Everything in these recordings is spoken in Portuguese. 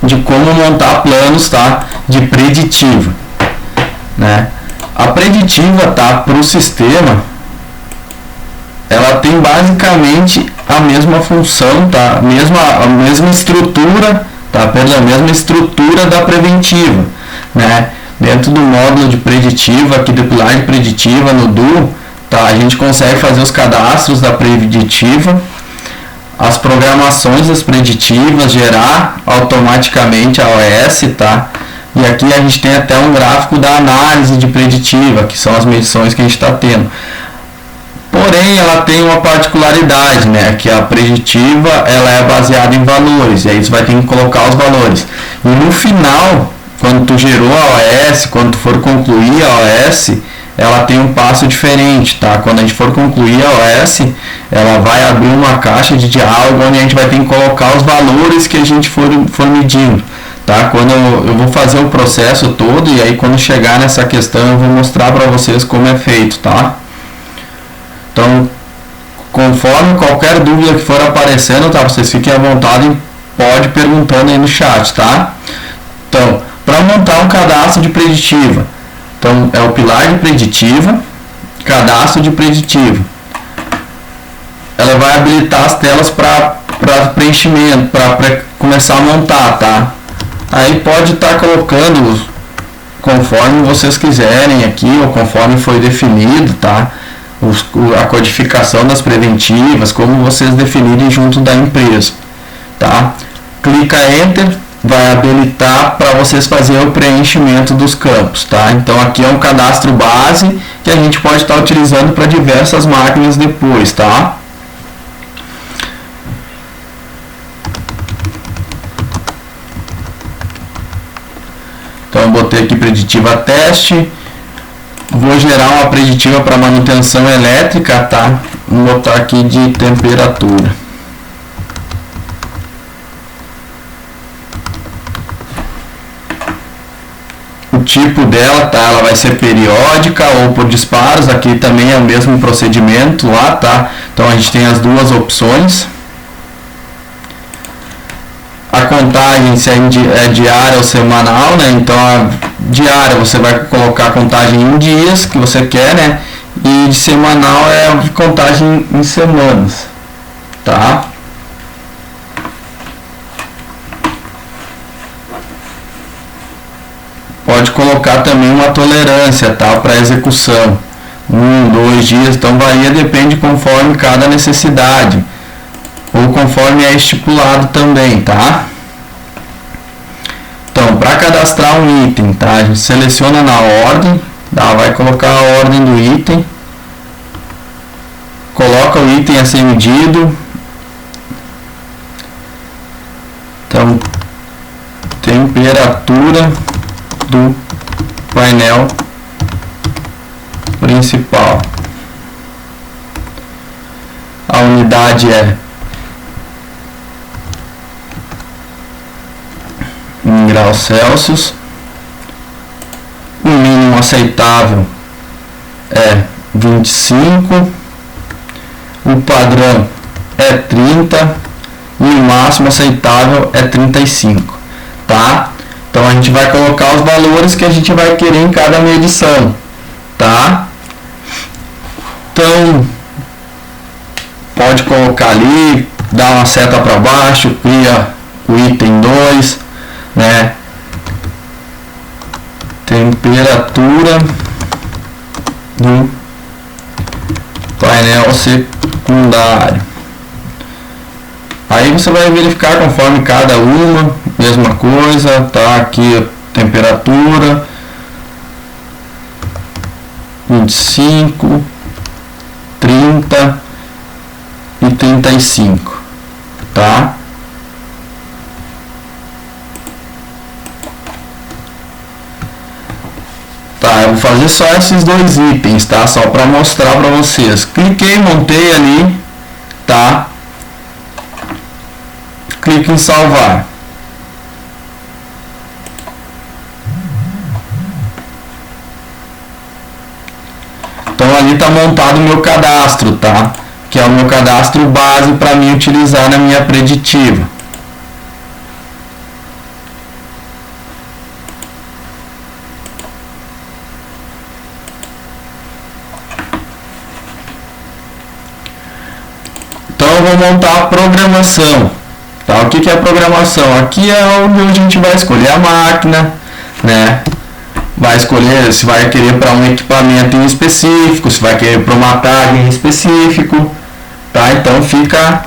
de como montar planos, tá, de preditiva, né? A preditiva, tá, para o sistema, ela tem basicamente a mesma função, tá, a mesma estrutura, tá, pela mesma estrutura da preventiva, né? Dentro do módulo de preditiva, aqui do pilar de preditiva no DU, tá, a gente consegue fazer os cadastros da preditiva, as programações das preditivas, gerar automaticamente a OS, tá? E aqui a gente tem até um gráfico da análise de preditiva, que são as medições que a gente está tendo. Porém, ela tem uma particularidade, né? Que a preditiva ela é baseada em valores, e aí você vai ter que colocar os valores. E no final, quando tu gerou a OS, quando tu for concluir a OS, ela tem um passo diferente, tá? Quando a gente for concluir a OS, ela vai abrir uma caixa de diálogo onde a gente vai ter que colocar os valores que a gente for medindo, tá? Quando eu vou fazer o processo todo, e aí quando chegar nessa questão eu vou mostrar para vocês como é feito, tá? Então, conforme qualquer dúvida que for aparecendo, tá? Vocês fiquem à vontade e pode perguntando aí no chat, tá? Então, para montar um cadastro de preditiva, então é o pilar de preditiva, cadastro de preditiva. Ela vai habilitar as telas para preenchimento, para começar a montar, tá? Aí pode estar colocando conforme vocês quiserem aqui, ou conforme foi definido, tá? A codificação das preventivas, como vocês definirem junto da empresa, tá? Clica Enter, vai habilitar para vocês fazerem o preenchimento dos campos, tá? Então aqui é um cadastro base que a gente pode estar utilizando para diversas máquinas depois, tá? Então eu botei aqui preditiva teste, vou gerar uma preditiva para manutenção elétrica, tá? Vou botar aqui de temperatura. O tipo dela, tá? Ela vai ser periódica ou por disparos. Aqui também é o mesmo procedimento lá, tá? Então a gente tem as duas opções. A contagem se é diária ou semanal, né? Então a diária você vai colocar a contagem em dias que você quer, né? E de semanal é a contagem em semanas, tá? Pode colocar também uma tolerância, tá? Para execução, 1, 2 dias, então varia, depende conforme cada necessidade, ou conforme é estipulado também, tá? Então, para cadastrar um item, tá? A gente seleciona na ordem, tá? Vai colocar a ordem do item, coloca o item a ser medido, então, temperatura do painel principal. A unidade é em graus Celsius. O mínimo aceitável é 25. O padrão é 30 e o máximo aceitável é 35, tá? Então a gente vai colocar os valores que a gente vai querer em cada medição, tá? Então pode colocar ali, dar uma seta para baixo, cria o item 2, né? Temperatura do painel secundário. Aí você vai verificar conforme cada uma, mesma coisa, tá? Aqui a temperatura 25, 30 e 35, tá? Tá, eu vou fazer só esses dois itens, tá? Só para mostrar para vocês. Cliquei, montei ali, tá? Clique em salvar. Então ali está montado o meu cadastro, tá? Que é o meu cadastro base para mim utilizar na minha preditiva. vou montar a programação. Tá? O que é a programação? Aqui é onde a gente vai escolher a máquina, né? Vai escolher se vai querer para um equipamento em específico, se vai querer para uma tag em específico, tá? Então fica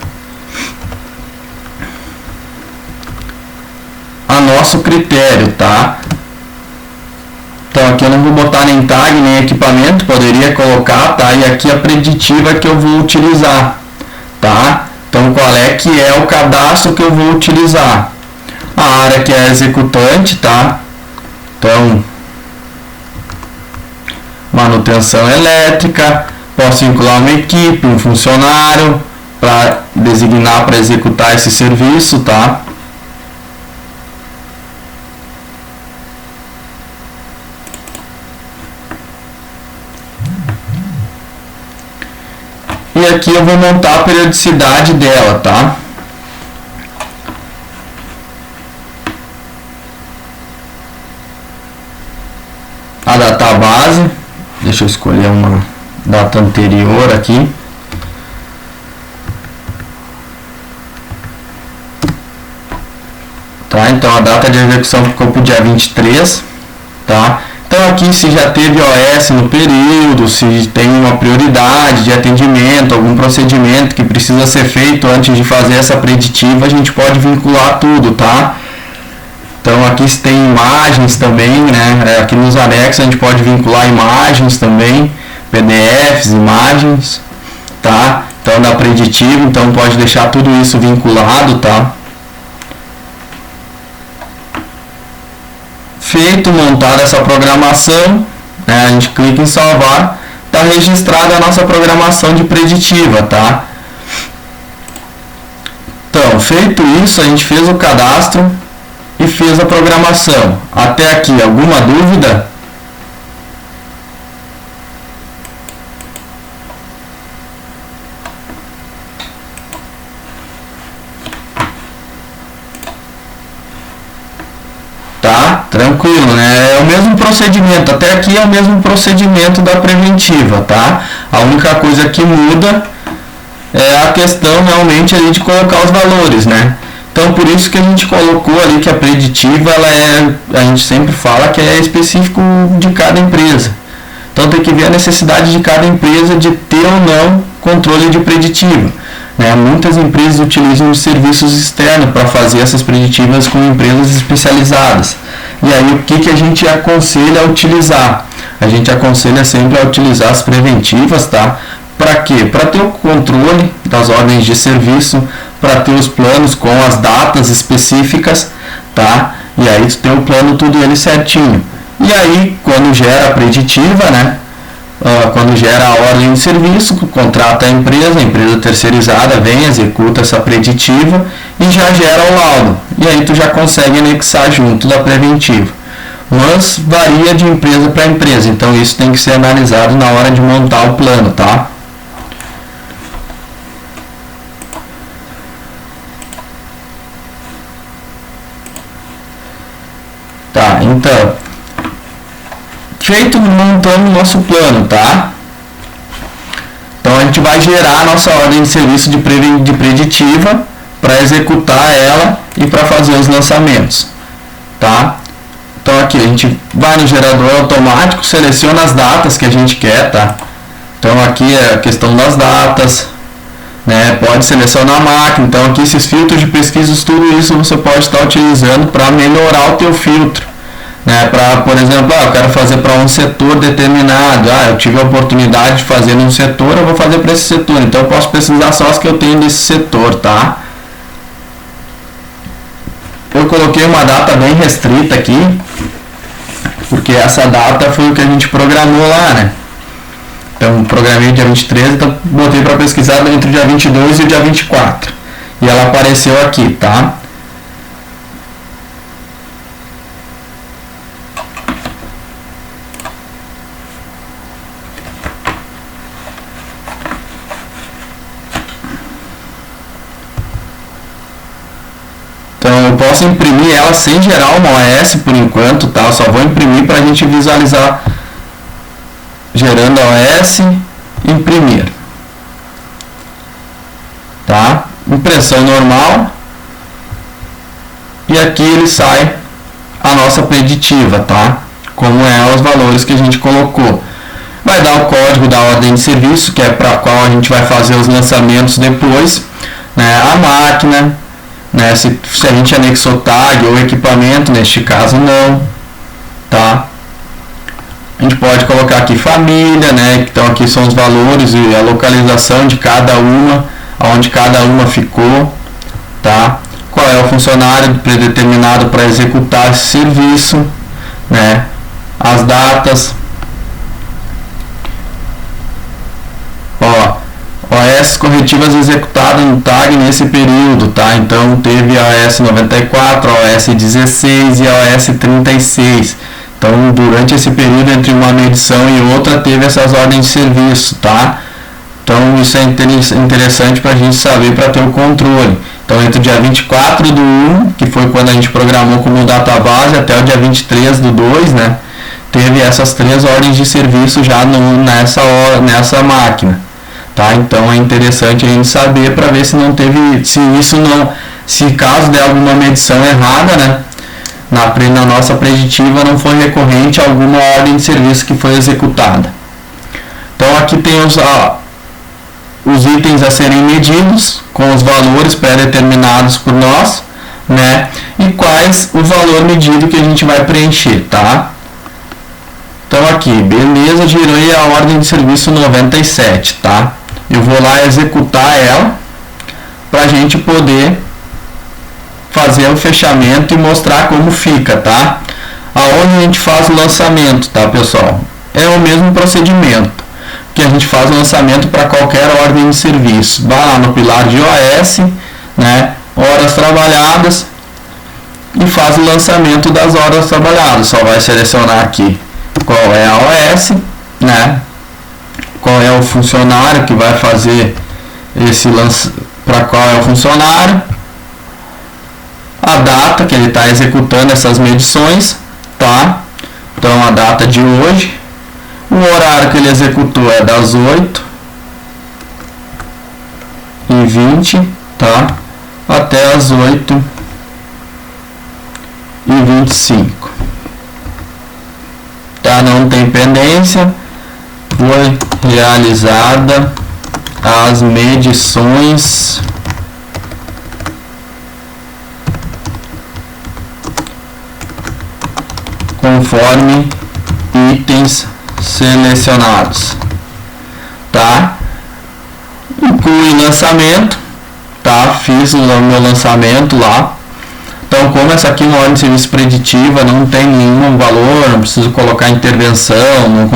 a nosso critério, tá? Então aqui eu não vou botar nem tag nem equipamento, poderia colocar, tá? E aqui a preditiva que eu vou utilizar, tá? Então qual é que é o cadastro que eu vou utilizar? A área que é executante, tá? Então manutenção elétrica, posso vincular uma equipe, um funcionário para designar para executar esse serviço, tá? E aqui eu vou montar a periodicidade dela, tá? A database, deixa eu escolher uma data anterior aqui. Tá? Então a data de execução ficou para o dia 23, tá? Então aqui se já teve OS no período, se tem uma prioridade de atendimento, algum procedimento que precisa ser feito antes de fazer essa preditiva, a gente pode vincular tudo, tá? Então aqui se tem imagens também, né? Aqui nos anexos a gente pode vincular imagens também, PDFs, imagens, tá? Então da preditiva, então pode deixar tudo isso vinculado, tá? Feito, montada essa programação, né, a gente clica em salvar, está registrada a nossa programação de preditiva, tá? Então, feito isso, a gente fez o cadastro e fez a programação. Até aqui, alguma dúvida? Tá? Tranquilo, né? É o mesmo procedimento, até aqui é o mesmo procedimento da preventiva, tá? A única coisa que muda é a questão realmente ali de colocar os valores, né? Então por isso que a gente colocou ali que a preditiva, a gente sempre fala que é específico de cada empresa. Então tem que ver a necessidade de cada empresa de ter ou não controle de preditiva. Né? Muitas empresas utilizam serviços externos para fazer essas preditivas com empresas especializadas. E aí o que a gente aconselha a utilizar? A gente aconselha sempre a utilizar as preventivas, tá? Para quê? Para ter o controle das ordens de serviço, para ter os planos com as datas específicas, tá? E aí tu tem o plano tudo ele certinho. E aí quando gera a preditiva, né? Quando gera a ordem de serviço, contrata a empresa terceirizada vem, executa essa preditiva e já gera o laudo. E aí tu já consegue anexar junto da preventiva. Mas varia de empresa para empresa, então isso tem que ser analisado na hora de montar o plano, tá? Tá, então feito, montando o nosso plano, tá? Então a gente vai gerar a nossa ordem de serviço de preditiva para executar ela e para fazer os lançamentos, tá? Então aqui a gente vai no gerador automático, seleciona as datas que a gente quer, tá? Então aqui é a questão das datas, né? Pode selecionar a máquina, então aqui esses filtros de pesquisas, tudo isso você pode estar utilizando para melhorar o teu filtro. Né, por exemplo, eu quero fazer para um setor determinado, eu tive a oportunidade de fazer num setor, eu vou fazer para esse setor, então eu posso pesquisar só as que eu tenho desse setor, tá? Eu coloquei uma data bem restrita aqui, porque essa data foi o que a gente programou lá, né? Então programei dia 23, então botei para pesquisar entre o dia 22 e o dia 24, e ela apareceu aqui, tá? Posso imprimir ela sem gerar uma OS por enquanto, tá? Eu só vou imprimir para a gente visualizar gerando a OS, imprimir, tá? impressão normal, e aqui ele sai a nossa preditiva, tá? Como é os valores que a gente colocou. Vai dar o código da ordem de serviço, que é para qual a gente vai fazer os lançamentos depois, né? A máquina, né? Se a gente anexou tag ou equipamento, neste caso não, tá? A gente pode colocar aqui família, né? Então aqui são os valores e a localização de cada uma, onde cada uma ficou, tá? Qual é o funcionário predeterminado para executar esse serviço, né? As datas, OS corretivas executadas no tag nesse período, tá? Então teve a OS 94, a OS 16 e a OS 36. Então durante esse período entre uma medição e outra teve essas ordens de serviço, tá? Então isso é interessante para a gente saber, para ter o controle. Então entre o dia 24 do 1, que foi quando a gente programou como database, até o dia 23 do 2, né? Teve essas 3 ordens de serviço já nessa máquina, tá? Então é interessante a gente saber para ver se não teve, se caso der alguma medição errada, né? Na nossa preditiva não foi recorrente a alguma ordem de serviço que foi executada. Então aqui tem os itens a serem medidos com os valores pré-determinados por nós, né? E quais o valor medido que a gente vai preencher, tá? Então aqui, beleza, gerei a ordem de serviço 97, tá? Eu vou lá executar ela para a gente poder fazer o fechamento e mostrar como fica, tá? Aonde a gente faz o lançamento, tá, pessoal? É o mesmo procedimento que a gente faz o lançamento para qualquer ordem de serviço. Vai lá no pilar de OS, né? Horas trabalhadas, e faz o lançamento das horas trabalhadas. Só vai selecionar aqui qual é a OS, né? Qual é o funcionário que vai fazer esse para qual é o funcionário, a data que ele está executando essas medições, tá? Então a data de hoje, o horário que ele executou é das 8h20, tá? Até as 8h25. Tá? Não tem pendência. Foi realizada as medições conforme itens selecionados, tá? Inclui lançamento, tá? Fiz o meu lançamento lá. Então, como essa aqui é uma ordem de serviço preditiva, não tem nenhum valor, não preciso colocar intervenção, não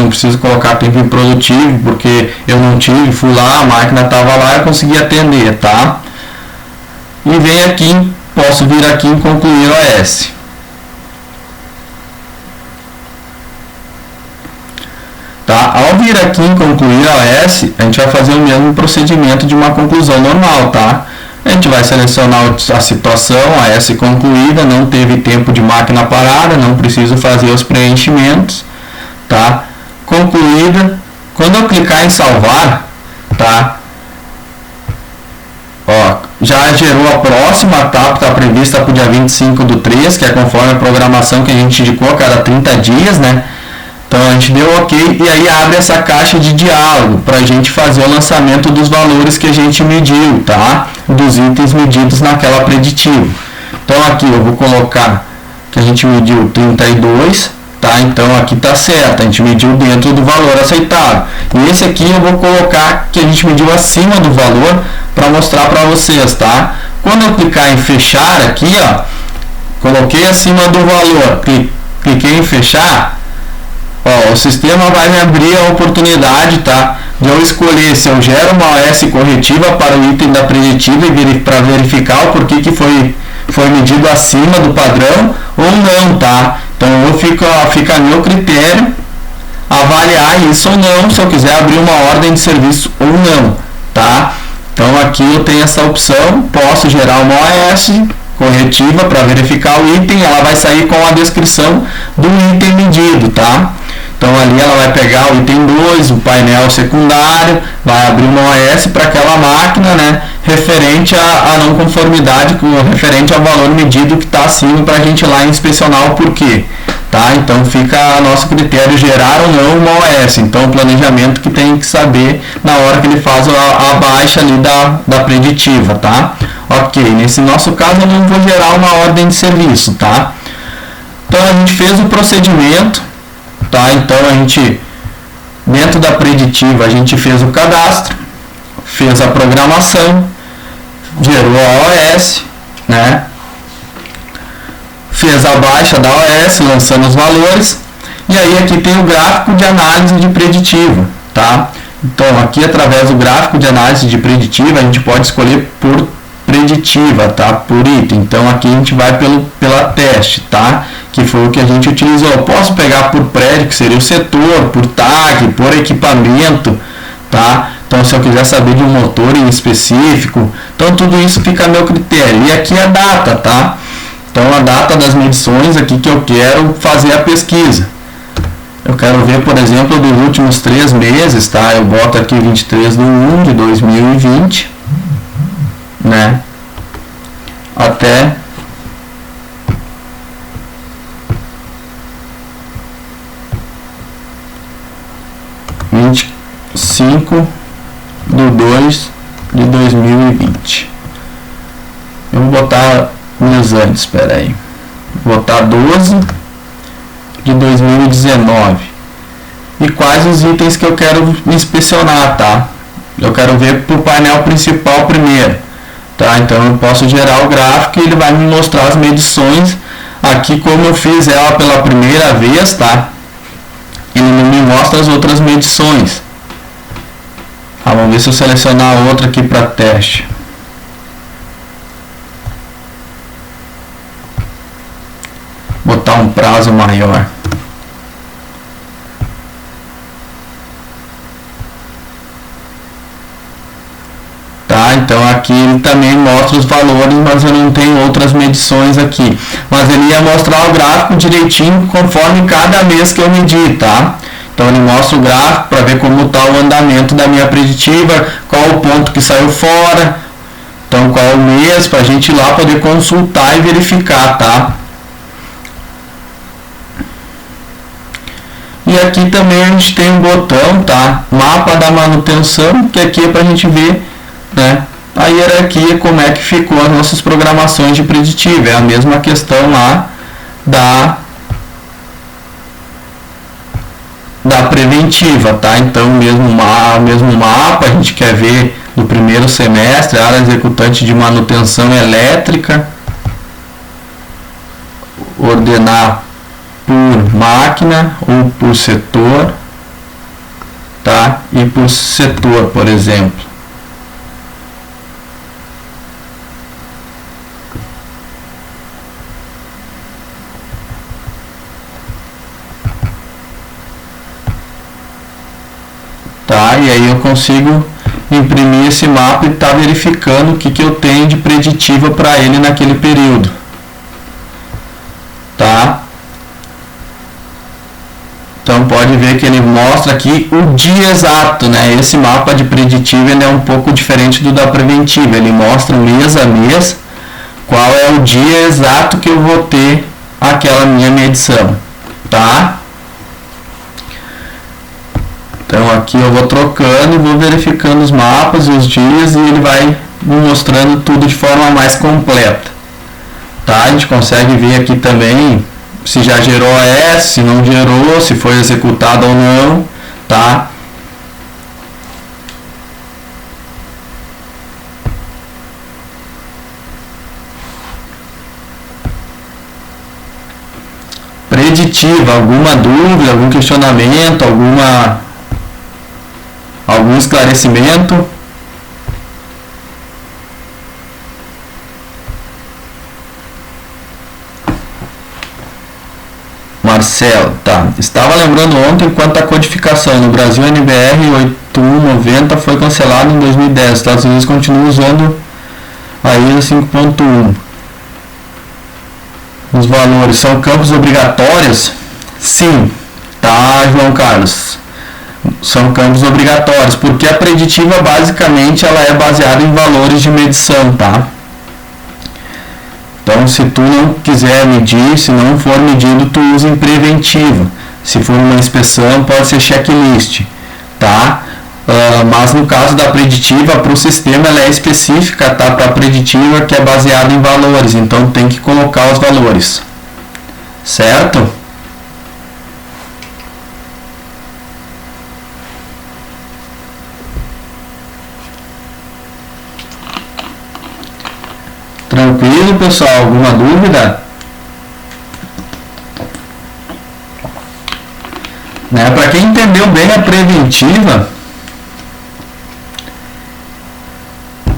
preciso colocar tempo improdutivo, porque eu não tive, fui lá, a máquina estava lá e eu consegui atender, tá? E vem aqui, posso vir aqui em concluir OS. Tá? Ao vir aqui em concluir OS, a gente vai fazer o mesmo procedimento de uma conclusão normal, tá? A gente vai selecionar a situação, a S concluída, não teve tempo de máquina parada, não preciso fazer os preenchimentos, tá? Concluída. Quando eu clicar em salvar, tá? Ó, já gerou a próxima etapa, está prevista para o dia 25 do 3, que é conforme a programação que a gente indicou a cada 30 dias, né? Então a gente deu ok e aí abre essa caixa de diálogo para a gente fazer o lançamento dos valores que a gente mediu, tá? Dos itens medidos naquela preditiva. Então aqui eu vou colocar que a gente mediu 32, tá? Então aqui tá certo, a gente mediu dentro do valor aceitável. E esse aqui eu vou colocar que a gente mediu acima do valor para mostrar para vocês, tá? Quando eu clicar em fechar aqui, ó, coloquei acima do valor, cliquei em fechar. Ó, o sistema vai me abrir a oportunidade, tá, de eu escolher se eu gero uma OS corretiva para o item da preditiva e para verificar o porquê que foi medido acima do padrão ou não, tá? Então fica a meu critério avaliar isso ou não, se eu quiser abrir uma ordem de serviço ou não, tá? Então aqui eu tenho essa opção, posso gerar uma OS corretiva para verificar o item, ela vai sair com a descrição do item medido, tá? Então ali ela vai pegar o item 2, o painel secundário, vai abrir uma OS para aquela máquina, né? referente à não conformidade, referente ao valor medido que está acima para a gente ir lá inspecionar o porquê. Tá? Então fica a nosso critério gerar ou não uma OS. Então o planejamento que tem que saber na hora que ele faz a baixa ali da preditiva, tá? Ok, nesse nosso caso eu não vou gerar uma ordem de serviço, tá? Então a gente fez o procedimento, tá? Então a gente, dentro da preditiva, a gente fez o cadastro, fez a programação, gerou a OS, né? Fez a baixa da OS, lançando os valores, e aí aqui tem o gráfico de análise de preditiva, tá? Então aqui através do gráfico de análise de preditiva a gente pode escolher por preditiva, tá? Por item. Então aqui a gente vai pela teste, tá? Que foi o que a gente utilizou. Eu posso pegar por prédio, que seria o setor, por tag, por equipamento, tá? Então se eu quiser saber de um motor em específico, então tudo isso fica a meu critério. E aqui a data, tá? Então a data das medições aqui que eu quero fazer a pesquisa. Eu quero ver, por exemplo, dos últimos 3 meses, tá? Eu boto aqui 23/1 de 2020, né? Até (25/2 de 2020). Eu vou botar meses antes, espera aí. Vou botar 12 de 2019. E quais os itens que eu quero inspecionar, tá? Eu quero ver para o painel principal primeiro, tá? Então eu posso gerar o gráfico e ele vai me mostrar as medições. Aqui, como eu fiz ela pela primeira vez, tá? Ele não me mostra as outras medições. Vamos ver se eu selecionar outra aqui para teste. Botar um prazo maior. Tá, então aqui ele também mostra os valores, mas eu não tenho outras medições aqui. Mas ele ia mostrar o gráfico direitinho conforme cada mês que eu medir, tá? Então ele mostra o gráfico para ver como está o andamento da minha preditiva, qual o ponto que saiu fora, então qual o mês, para a gente ir lá poder consultar e verificar, tá? E aqui também a gente tem um botão, tá? Mapa da manutenção, que aqui é para a gente ver, né, a hierarquia, como é que ficou as nossas programações de preditiva. É a mesma questão lá da preventiva, tá? Então mesmo mapa, a gente quer ver no primeiro semestre, área executante de manutenção elétrica, ordenar por máquina ou por setor, tá? E por setor, por exemplo. Tá? E aí eu consigo imprimir esse mapa e estar verificando o que eu tenho de preditiva para ele naquele período. Tá? Então pode ver que ele mostra aqui o dia exato, né? Esse mapa de preditiva ele é um pouco diferente do da preventiva. Ele mostra mês a mês qual é o dia exato que eu vou ter aquela minha medição, tá? Então aqui eu vou trocando e vou verificando os mapas e os dias e ele vai me mostrando tudo de forma mais completa. Tá? A gente consegue ver aqui também se já gerou OS, se não gerou, se foi executado ou não, tá? Preditiva, alguma dúvida, algum questionamento, algum esclarecimento? Marcelo, tá. Estava lembrando ontem quanto à codificação. No Brasil, a NBR 8190 foi cancelada em 2010. Os Estados Unidos continuam usando a ISO 5.1. Os valores são campos obrigatórios? Sim, tá, João Carlos. São campos obrigatórios, porque a preditiva basicamente ela é baseada em valores de medição, tá? Então, se tu não quiser medir, se não for medido, tu usa em preventiva. Se for uma inspeção, pode ser checklist, tá? Mas no caso da preditiva, para o sistema ela é específica, tá? Para a preditiva que é baseada em valores, então tem que colocar os valores, certo? Tranquilo, pessoal? Alguma dúvida? Né? Para quem entendeu bem a preventiva,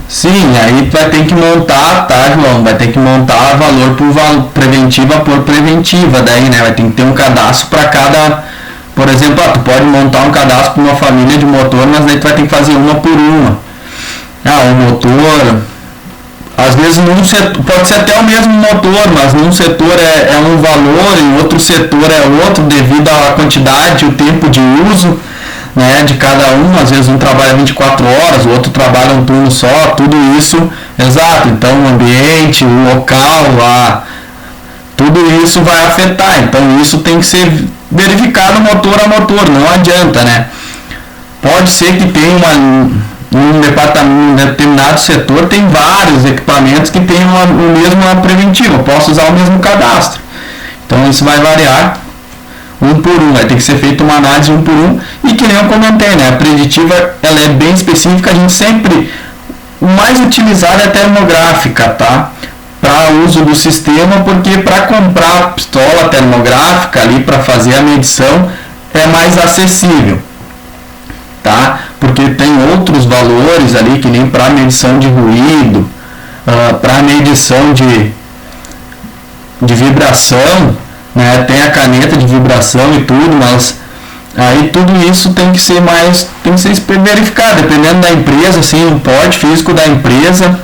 sim, aí vai ter que montar, tá, João? Vai ter que montar valor por valor, preventiva por preventiva, daí, né? Vai ter que ter um cadastro para cada, por exemplo, tu pode montar um cadastro para uma família de motor, mas daí tu vai ter que fazer uma por uma. O motor, às vezes num setor, pode ser até o mesmo motor, mas num setor é um valor, em outro setor é outro, devido à quantidade, o tempo de uso, né, de cada um. Às vezes um trabalha 24 horas, o outro trabalha um turno só, tudo isso, exato. Então o ambiente, o local, tudo isso vai afetar. Então isso tem que ser verificado motor a motor, não adianta, né? Pode ser que tenha um determinado setor tem vários equipamentos que tem o mesmo preventivo, eu posso usar o mesmo cadastro. Então isso vai variar um por um, vai ter que ser feita uma análise um por um, e que nem eu comentei, né? A preditiva ela é bem específica, a gente sempre, o mais utilizado é a termográfica, tá? Para uso do sistema, porque para comprar a pistola termográfica ali para fazer a medição é mais acessível, tá? Porque tem outros valores ali, que nem para medição de ruído, para medição de vibração, né? Tem a caneta de vibração e tudo, mas aí tudo isso tem que ser verificado, dependendo da empresa, assim, o porte físico da empresa.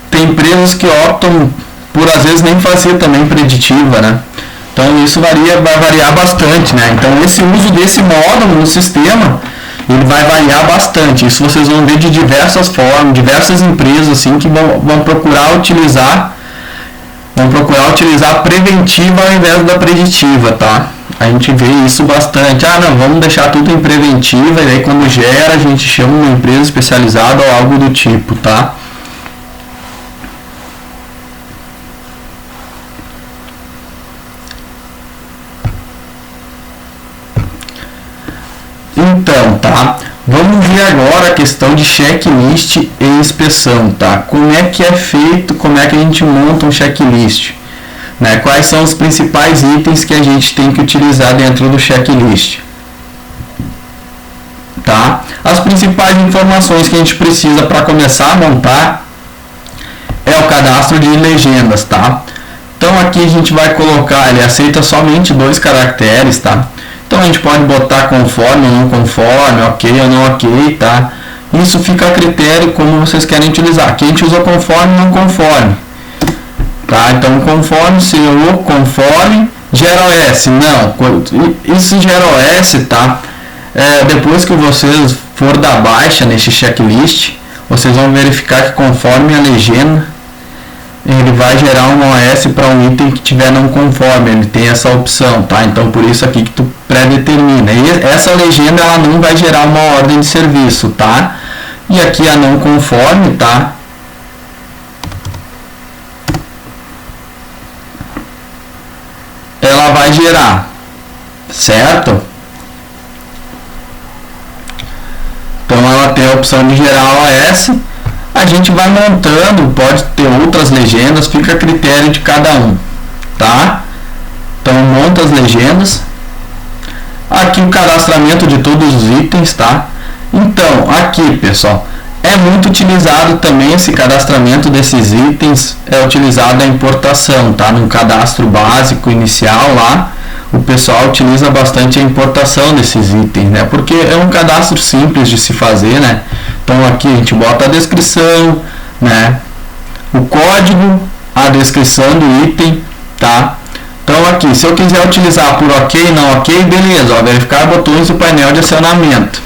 Tem empresas que optam por, às vezes, nem fazer também preditiva, né? Então isso vai variar bastante, né? Então esse uso desse módulo no sistema, ele vai variar bastante. Isso vocês vão ver de diversas formas, diversas empresas assim que vão procurar utilizar a preventiva ao invés da preditiva, tá? A gente vê isso bastante. Não, vamos deixar tudo em preventiva, e aí quando gera a gente chama uma empresa especializada ou algo do tipo, tá? Então, tá? Vamos ver agora a questão de checklist e inspeção, tá? Como é que é feito, como é que a gente monta um checklist, né? Quais são os principais itens que a gente tem que utilizar dentro do checklist, tá? As principais informações que a gente precisa para começar a montar é o cadastro de legendas, tá? Então aqui a gente vai colocar, ele aceita somente 2 caracteres, tá? Então a gente pode botar conforme ou não conforme, ok ou não ok, tá? Isso fica a critério como vocês querem utilizar. Aqui a gente usa conforme ou não conforme, tá? Então conforme, se o conforme, gera OS, não, isso gera OS, tá? Depois que vocês for dar baixa nesse checklist, vocês vão verificar que conforme a legenda, ele vai gerar um OS para um item que tiver não conforme, ele tem essa opção, tá? Então por isso aqui que tu pré-determina. E essa legenda ela não vai gerar uma ordem de serviço, tá? E aqui a não conforme, tá? Ela vai gerar, certo? Então ela tem a opção de gerar OS. A gente vai montando, pode ter outras legendas, fica a critério de cada um, tá? Então monta as legendas. Aqui o cadastramento de todos os itens, tá? Então aqui, pessoal, é muito utilizado também esse cadastramento desses itens, é utilizado a importação, tá? No cadastro básico inicial lá, o pessoal utiliza bastante a importação desses itens, né? Porque é um cadastro simples de se fazer, né? Então aqui a gente bota a descrição, né? O código, a descrição do item, tá? Então aqui, se eu quiser utilizar por ok, não ok, beleza, ó, verificar botões do painel de acionamento.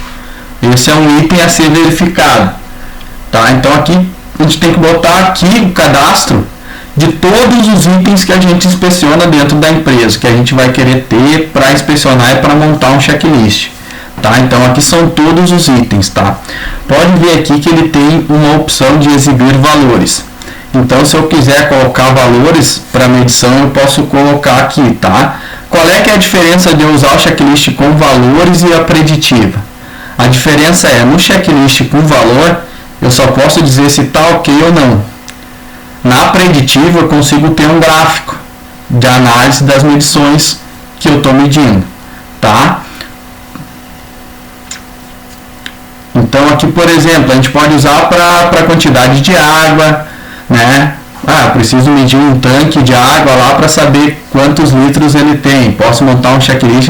Esse é um item a ser verificado. Tá? Então aqui a gente tem que botar aqui o cadastro de todos os itens que a gente inspeciona dentro da empresa, que a gente vai querer ter para inspecionar e para montar um checklist. Tá? Então aqui são todos os itens. Tá? Pode ver aqui que ele tem uma opção de exibir valores. Então, se eu quiser colocar valores para medição, eu posso colocar aqui, tá? Qual é que é a diferença de eu usar o checklist com valores e a preditiva? A diferença é, no checklist com valor, eu só posso dizer se está ok ou não. Na preditiva, eu consigo ter um gráfico de análise das medições que eu estou medindo, tá? Então, aqui, por exemplo, a gente pode usar para a quantidade de água, né? Preciso medir um tanque de água lá para saber quantos litros ele tem. Posso montar um checklist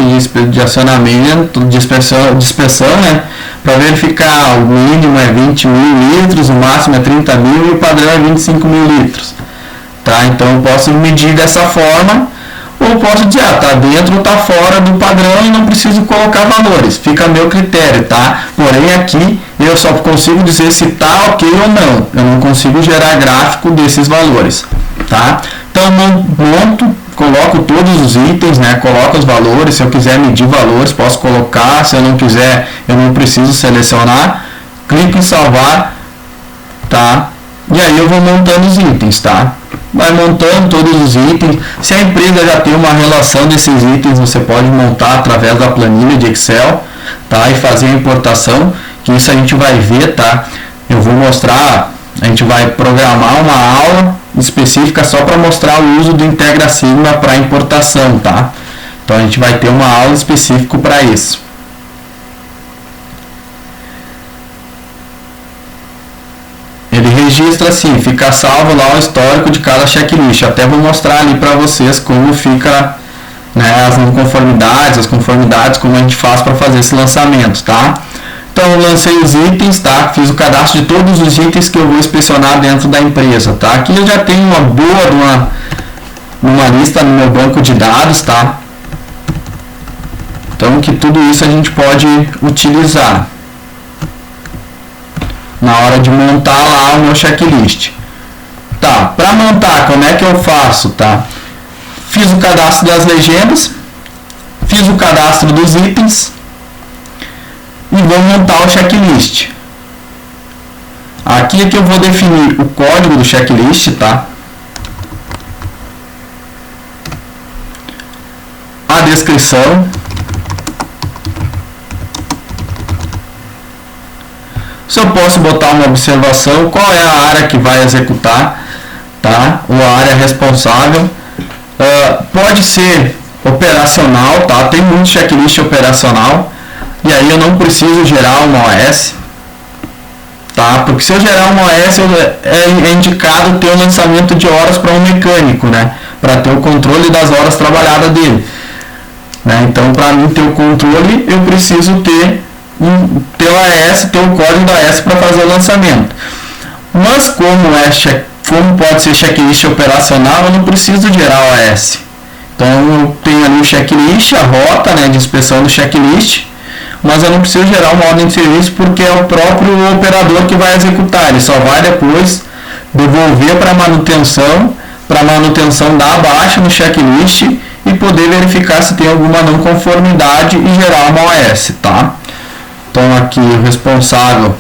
de acionamento, de inspeção, né? Para verificar, o mínimo é 20 mil litros, o máximo é 30 mil e o padrão é 25 mil litros. Tá? Então eu posso medir dessa forma, ou posso dizer, tá dentro ou tá fora do padrão e não preciso colocar valores. Fica a meu critério, tá? Porém aqui eu só consigo dizer se tá ok ou não. Eu não consigo gerar gráfico desses valores, tá? Então monto, coloco todos os itens, né? Coloco os valores. Se eu quiser medir valores, posso colocar. Se eu não quiser, eu não preciso selecionar. Clico em salvar, tá? E aí eu vou montando os itens, tá? Vai montando todos os itens. Se a empresa já tem uma relação desses itens, você pode montar através da planilha de Excel, tá? E fazer a importação, que isso a gente vai ver, tá? Eu vou mostrar, a gente vai programar uma aula específica só para mostrar o uso do Integra Sigma para importação, tá? Então a gente vai ter uma aula específica para isso. Ele registra assim, fica salvo lá o histórico de cada checklist. Até vou mostrar ali para vocês como fica, né, as não conformidades, as conformidades, como a gente faz para fazer esse lançamento, tá? Então eu lancei os itens, tá? Fiz o cadastro de todos os itens que eu vou inspecionar dentro da empresa, tá? Aqui eu já tenho uma boa uma lista no meu banco de dados, tá? Então que tudo isso a gente pode utilizar na hora de montar lá o meu checklist. Tá, para montar, como é que eu faço, tá? Fiz o cadastro das legendas, fiz o cadastro dos itens e vou montar o checklist. Aqui é que eu vou definir o código do checklist, tá? A descrição. Se eu posso botar uma observação, qual é a área que vai executar, tá? Ou a área responsável. Pode ser operacional, tá? Tem muito checklist operacional. E aí eu não preciso gerar uma OS, tá? Porque se eu gerar uma OS, é indicado ter o lançamento de horas para um mecânico, né? Para ter o controle das horas trabalhadas dele, né? Então, para mim ter o controle, eu preciso ter o AS, ter o código da AS para fazer o lançamento. Mas como pode ser checklist operacional, eu não preciso gerar o AS. Então eu tenho ali o checklist, a rota, né, de inspeção do checklist, mas eu não preciso gerar uma ordem de serviço porque é o próprio operador que vai executar. Ele só vai depois devolver para manutenção dar baixa no checklist e poder verificar se tem alguma não conformidade e gerar uma OS, tá? Então aqui o responsável,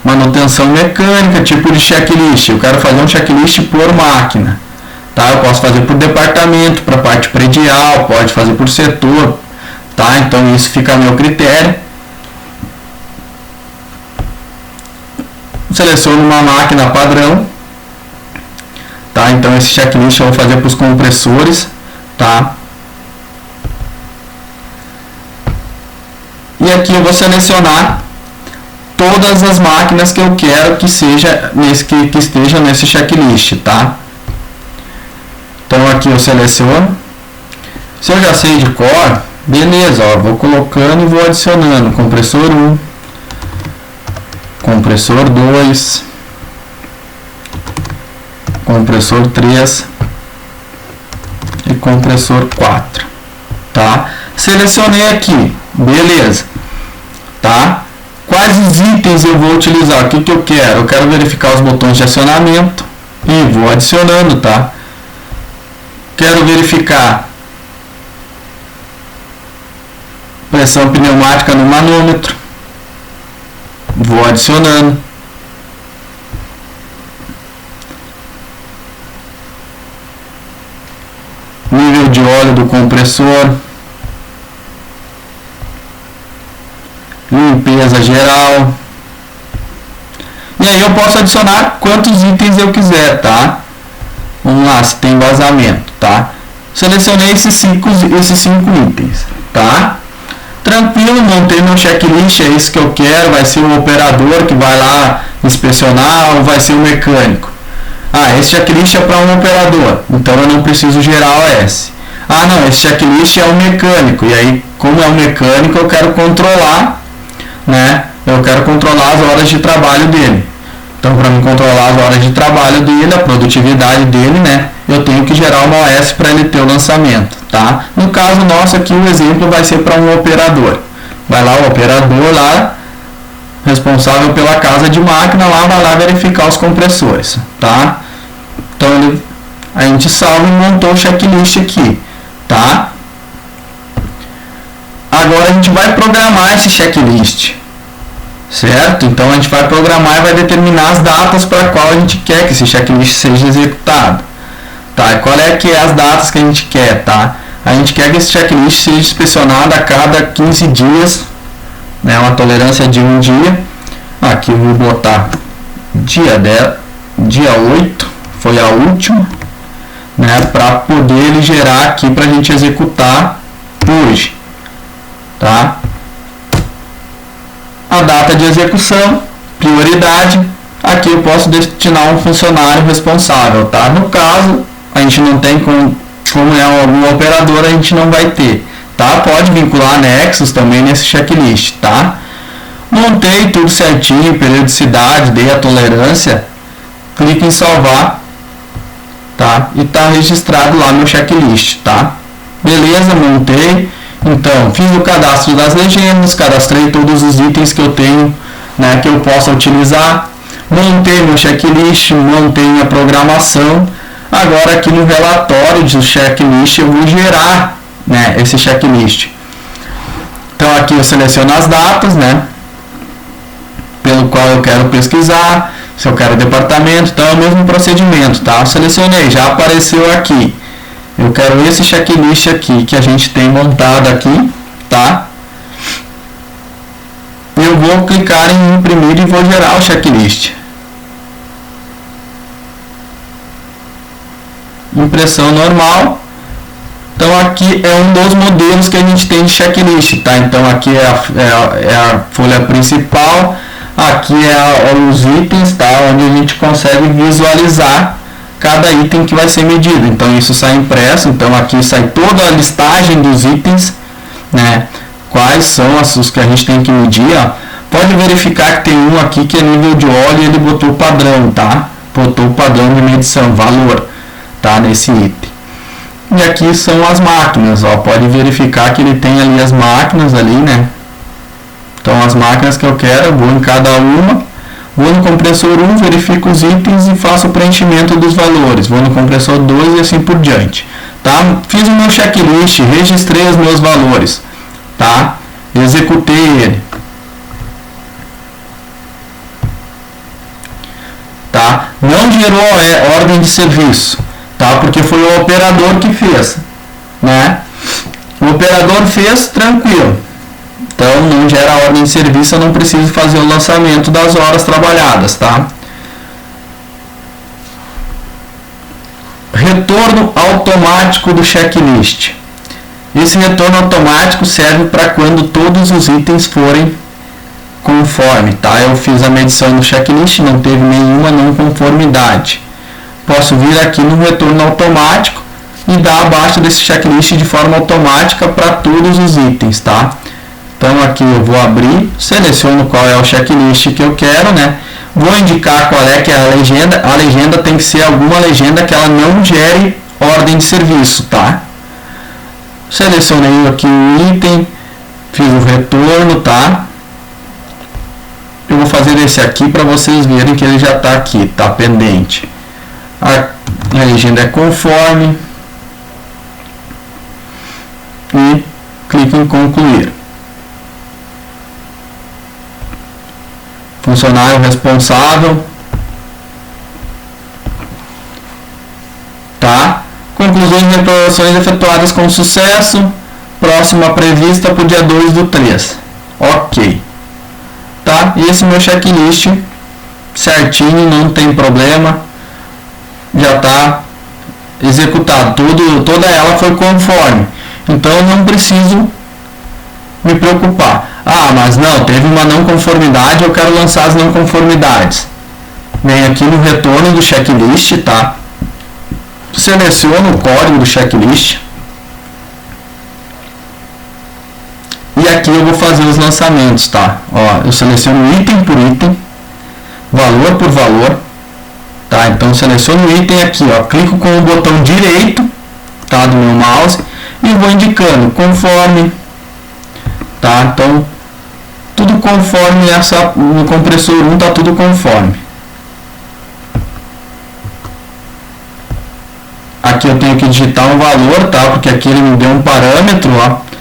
manutenção mecânica, tipo de checklist. Eu quero fazer um checklist por máquina, tá? Eu posso fazer por departamento, para parte predial, pode fazer por setor, tá? Então isso fica a meu critério. Seleciono uma máquina padrão, tá? Então esse checklist eu vou fazer para os compressores, tá? E aqui eu vou selecionar todas as máquinas que eu quero que esteja nesse checklist, tá? Então aqui eu seleciono. Se eu já sei de cor, beleza, ó, vou colocando e vou adicionando compressor 1, compressor 2, compressor 3, compressor 4, tá? Selecionei aqui, beleza, tá? Quais itens eu vou utilizar? O que eu quero? Eu quero verificar os botões de acionamento e vou adicionando, tá? Quero verificar pressão pneumática no manômetro, vou adicionando. Nível de óleo do compressor, limpeza geral, e aí eu posso adicionar quantos itens eu quiser, tá? Vamos lá, se tem vazamento, tá? Selecionei esses cinco itens, tá? Tranquilo, montei meu checklist, é isso que eu quero. Vai ser o operador que vai lá inspecionar ou vai ser o mecânico? Ah, esse checklist é para um operador, então eu não preciso gerar OS. Ah, não, esse checklist é o mecânico, e aí, como é o mecânico, eu quero controlar, né? Eu quero controlar as horas de trabalho dele. Então, para me controlar as horas de trabalho dele, a produtividade dele, né? Eu tenho que gerar uma OS para ele ter o lançamento, tá? No caso nosso aqui, o exemplo vai ser para um operador. Vai lá o operador lá, responsável pela casa de máquina, lá vai lá verificar os compressores, tá? Então a gente salva e montou o checklist aqui, tá? Agora a gente vai programar esse checklist, certo? Então a gente vai programar e vai determinar as datas para qual a gente quer que esse checklist seja executado, tá? E qual é que é as datas que a gente quer, tá? A gente quer que esse checklist seja inspecionado a cada 15 dias, né, uma tolerância de um dia. Aqui eu vou botar dia 8, foi a última, né, para poder ele gerar aqui para a gente executar hoje, tá? A data de execução, prioridade, aqui eu posso destinar um funcionário responsável, tá? No caso, a gente não tem como é algum operador, a gente não vai ter, tá? Pode vincular nexos também nesse checklist, tá? Montei tudo certinho, periodicidade, dei a tolerância, clique em salvar, tá? E tá registrado lá no checklist, tá? Beleza, montei. Então, fiz o cadastro das legendas, cadastrei todos os itens que eu tenho, né, que eu possa utilizar, montei meu checklist, montei minha programação. Agora aqui no relatório de checklist eu vou gerar, né, esse checklist. Então aqui eu seleciono as datas, né, pelo qual eu quero pesquisar, se eu quero departamento, então é o mesmo procedimento, tá? Eu selecionei, já apareceu aqui. Eu quero esse checklist aqui que a gente tem montado aqui, tá? Eu vou clicar em imprimir e vou gerar o checklist. Impressão normal. Então aqui é um dos modelos que a gente tem de checklist, tá? Então aqui é a folha principal, aqui os itens, tá? Onde a gente consegue visualizar cada item que vai ser medido. Então isso sai impresso, então aqui sai toda a listagem dos itens, né? Quais são os que a gente tem que medir, ó. Pode verificar que tem um aqui que é nível de óleo e ele botou o padrão, tá? Botou o padrão de medição, valor, tá? Nesse item. E aqui são as máquinas, ó. Pode verificar que ele tem ali as máquinas ali, né? Então as máquinas que eu quero, eu vou em cada uma. Vou no compressor 1, verifico os itens e faço o preenchimento dos valores. Vou no compressor 2 e assim por diante, tá? Fiz o meu checklist, registrei os meus valores, tá? Executei ele, tá? Não gerou ordem de serviço, tá? Porque foi o operador que fez, né? O operador fez, tranquilo. Então não gera ordem de serviço, eu não preciso fazer o lançamento das horas trabalhadas, tá? Retorno automático do checklist. Esse retorno automático serve para quando todos os itens forem conforme, tá? Eu fiz a medição no checklist, não teve nenhuma não conformidade. Posso vir aqui no retorno automático e dar abaixo desse checklist de forma automática para todos os itens, tá? Então aqui eu vou abrir, seleciono qual é o checklist que eu quero, né? Vou indicar qual é que é a legenda tem que ser alguma legenda que ela não gere ordem de serviço, tá? Selecionei aqui o item, fiz o retorno, tá? Eu vou fazer esse aqui para vocês verem que ele já está aqui, tá pendente. A legenda é conforme e clique em concluir. Funcionário responsável, tá? Conclusões de operações efetuadas com sucesso. Próxima prevista para o dia 2/3. Ok. Tá? E esse meu checklist certinho, não tem problema. Já está executado. Toda ela foi conforme. Então eu não preciso me preocupar. Ah, mas não, teve uma não conformidade, eu quero lançar as não conformidades. Vem aqui no retorno do checklist, tá? Seleciono o código do checklist. E aqui eu vou fazer os lançamentos, tá? Ó, eu seleciono item por item, valor por valor, tá? Então seleciono o item aqui, ó, clico com o botão direito, tá, do meu mouse e vou indicando conforme, tá? Então tudo conforme no compressor 1 tá tudo conforme. Aqui eu tenho que digitar um valor, tá? Porque aqui ele me deu um parâmetro, ó.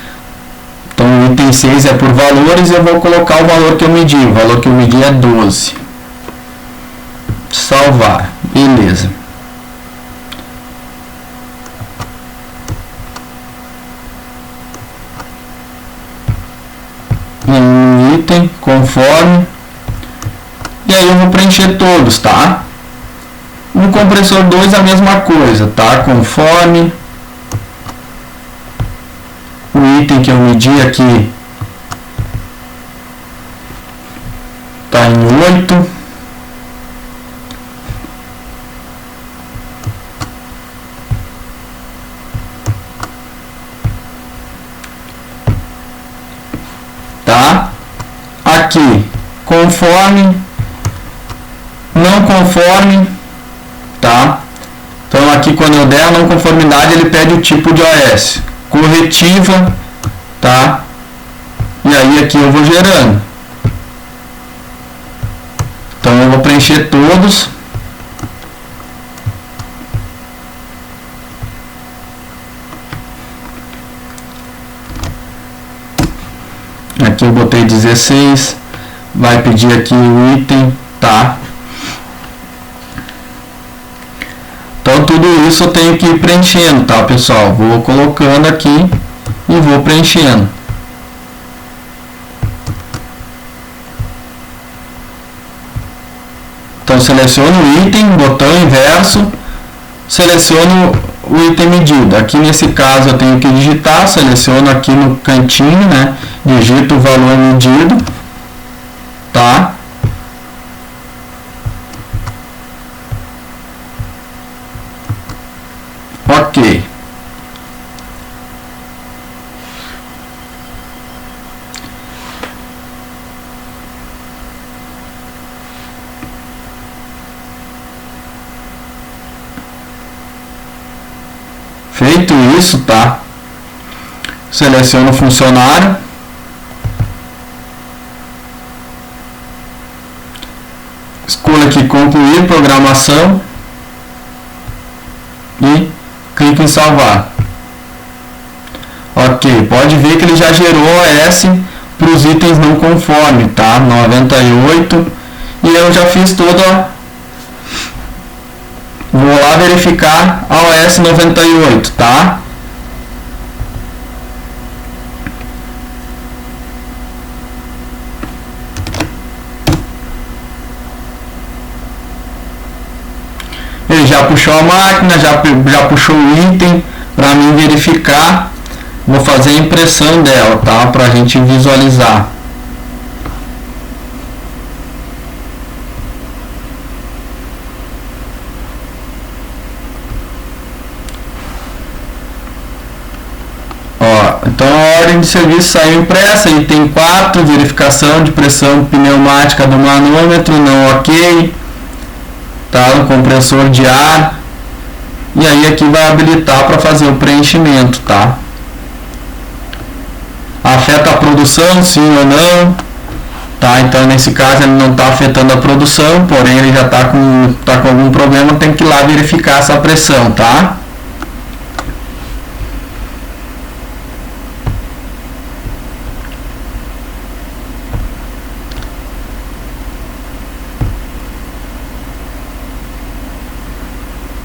Então o item 6 é por valores e eu vou colocar o valor que eu medi. O valor que eu medi é 12. Salvar. Beleza. Um item conforme. E aí eu vou preencher todos, tá? No compressor 2 a mesma coisa, tá? Conforme. O item que eu medi aqui está em 8. Tá? Aqui, conforme, não conforme, tá? Então aqui quando eu der a não conformidade ele pede o tipo de OS. Corretiva, tá? E aí aqui eu vou gerando. Então eu vou preencher todos. Aqui eu botei 16. Vai pedir aqui o item, tá? Então tudo isso eu tenho que ir preenchendo, tá, pessoal? Vou colocando aqui e vou preenchendo. Então seleciono o item, botão inverso, seleciono o item medido. Aqui nesse caso eu tenho que digitar, seleciono aqui no cantinho, né? Digito o valor medido, tá? Ok. Feito isso, tá? Seleciono o funcionário. Escolho aqui concluir programação e clique em salvar. Ok, pode ver que ele já gerou OS para os itens não conforme, tá? 98. E eu já fiz toda. Vou lá verificar a OS 98, tá? Ele já puxou a máquina, já puxou o item para mim verificar. Vou fazer a impressão dela, tá? Para a gente visualizar. Ó, então a ordem de serviço saiu impressa, item 4, verificação de pressão pneumática do manômetro, não ok. Tá, no compressor de ar. E aí aqui vai habilitar para fazer o preenchimento, tá? afeta a produção, sim ou não, tá? Então nesse caso ele não está afetando a produção, porém ele já está com algum problema, tem que ir lá verificar essa pressão, tá?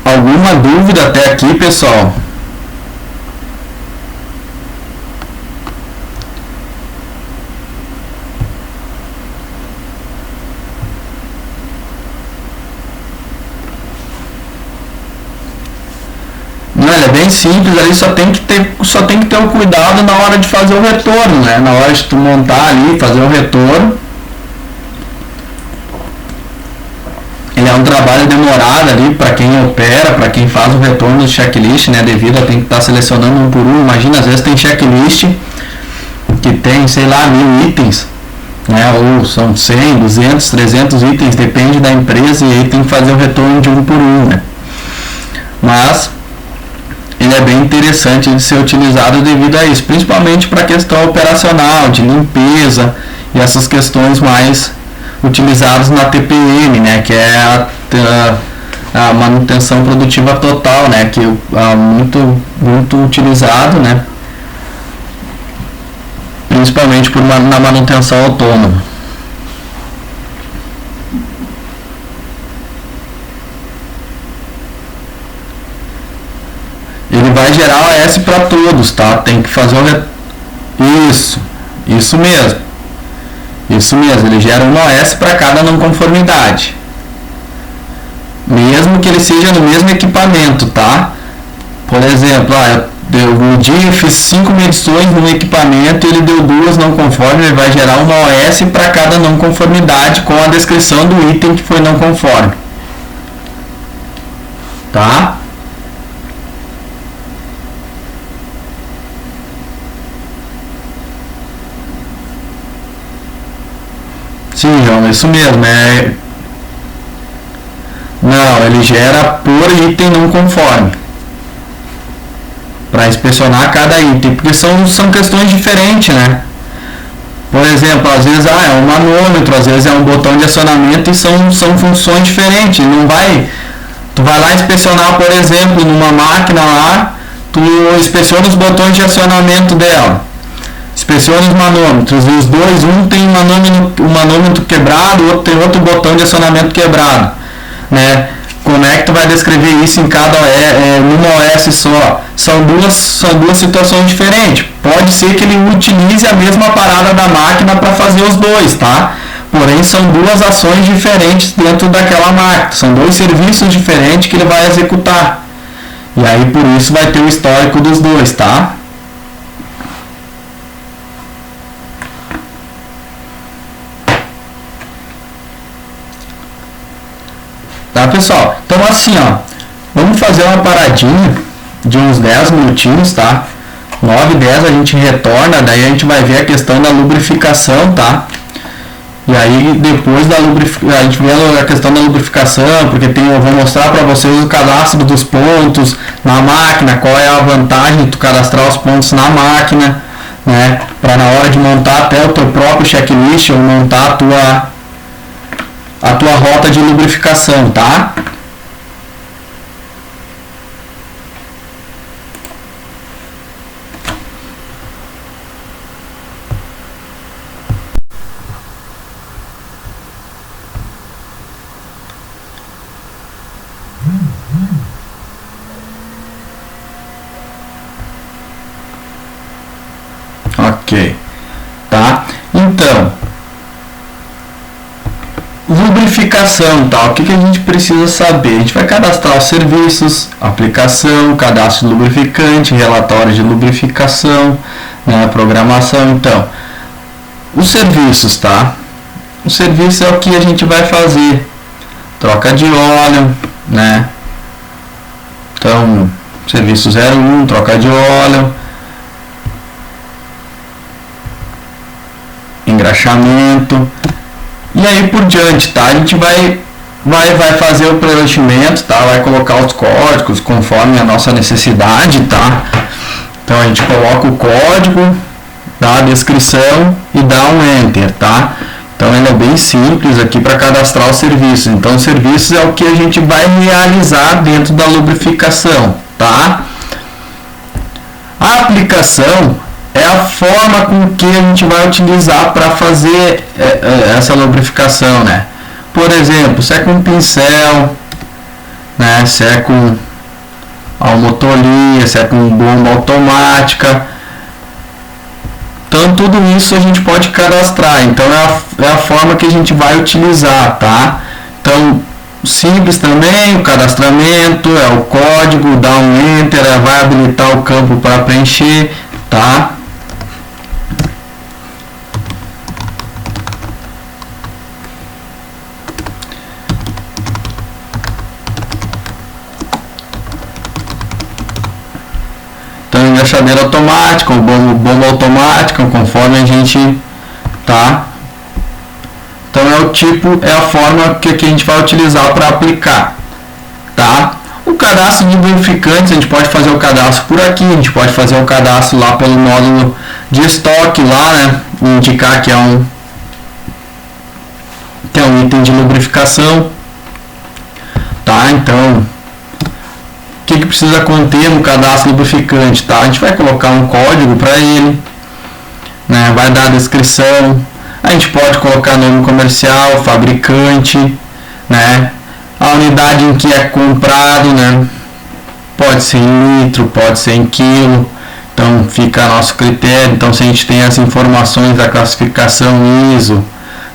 Alguma dúvida até aqui, pessoal? Não, ele é bem simples, ali só tem que ter o cuidado na hora de fazer o retorno, né? Na hora de tu montar ali, fazer o retorno. Ele é um trabalho demorado ali para quem opera, para quem faz o retorno do checklist, né? Devido a tem que estar selecionando um por um. Imagina, às vezes tem checklist que tem, sei lá, 1000 itens, né? Ou são 100, 200, 300 itens, depende da empresa, e aí tem que fazer o retorno de um por um, né? Mas ele é bem interessante de ser utilizado devido a isso, principalmente para a questão operacional, de limpeza e essas questões mais utilizadas na TPM, né, que é a manutenção produtiva total, né, que é muito utilizado, né, principalmente na manutenção autônoma. Ele vai gerar OS para todos, tá? Tem que fazer isso mesmo. Isso mesmo, ele gera um OS para cada não conformidade. Mesmo que ele seja no mesmo equipamento, tá? Por exemplo, um dia eu fiz 5 medições no equipamento e ele deu 2 não conformes, ele vai gerar uma OS para cada não conformidade com a descrição do item que foi não conforme. Tá? Sim, João, isso mesmo. Não, ele gera por item não conforme. Para inspecionar cada item, porque são questões diferentes, né? Por exemplo, às vezes é um manômetro, às vezes é um botão de acionamento e são funções diferentes. Tu vai lá inspecionar, por exemplo, numa máquina lá, tu inspeciona os botões de acionamento dela. Inspeciona os manômetros, e os dois, um tem um manômetro quebrado, o outro tem outro botão de acionamento quebrado, né? Como é que tu vai descrever isso em cada numa OS só? São duas situações diferentes. Pode ser que ele utilize a mesma parada da máquina para fazer os dois, tá? Porém, são duas ações diferentes dentro daquela máquina. São dois serviços diferentes que ele vai executar. E aí, por isso, vai ter o histórico dos dois, tá? Tá, pessoal? Então, assim, ó, vamos fazer uma paradinha de uns 10 minutinhos, tá? 9, 10 a gente retorna, daí a gente vai ver a questão da lubrificação, tá? E aí, depois a gente vê a questão da lubrificação, porque eu vou mostrar para vocês o cadastro dos pontos na máquina, qual é a vantagem de tu cadastrar os pontos na máquina, né? Para na hora de montar até o teu próprio checklist ou montar a tua rota de lubrificação, tá? Ok, tá? Então, lubrificação, tá? O que a gente precisa saber? A gente vai cadastrar os serviços, aplicação, cadastro de lubrificante, relatório de lubrificação, né? Programação. Então, os serviços, tá? O serviço é o que a gente vai fazer. Troca de óleo, né? Então, serviço 01, troca de óleo, engraxamento. E aí por diante, tá? A gente vai fazer o preenchimento, tá? Vai colocar os códigos conforme a nossa necessidade, tá? Então a gente coloca o código, dá a descrição e dá um Enter, tá? Então ele é bem simples aqui para cadastrar os serviços. Então os serviços é o que a gente vai realizar dentro da lubrificação, tá? A aplicação é a forma com que a gente vai utilizar para fazer essa lubrificação, né? Por exemplo, se é com pincel, né? Se é com almotolia, se é com bomba automática. Então tudo isso a gente pode cadastrar. Então é a forma que a gente vai utilizar, tá? Então simples também, o cadastramento, é o código, dá um Enter, vai habilitar o campo para preencher, tá? Então engraxadeira automática, ou bomba automática, conforme a gente, tá? Então é o tipo, é a forma que a gente vai utilizar para aplicar, tá? O cadastro de lubrificantes, a gente pode fazer o cadastro por aqui, a gente pode fazer o cadastro lá pelo módulo de estoque lá, né? Indicar que é um item de lubrificação, tá? Então, o que precisa conter no cadastro lubrificante, tá? A gente vai colocar um código para ele, né? Vai dar a descrição. A gente pode colocar nome comercial, fabricante, né? A unidade em que é comprado, né? Pode ser em litro, pode ser em quilo. Então fica a nosso critério. Então se a gente tem as informações da classificação ISO,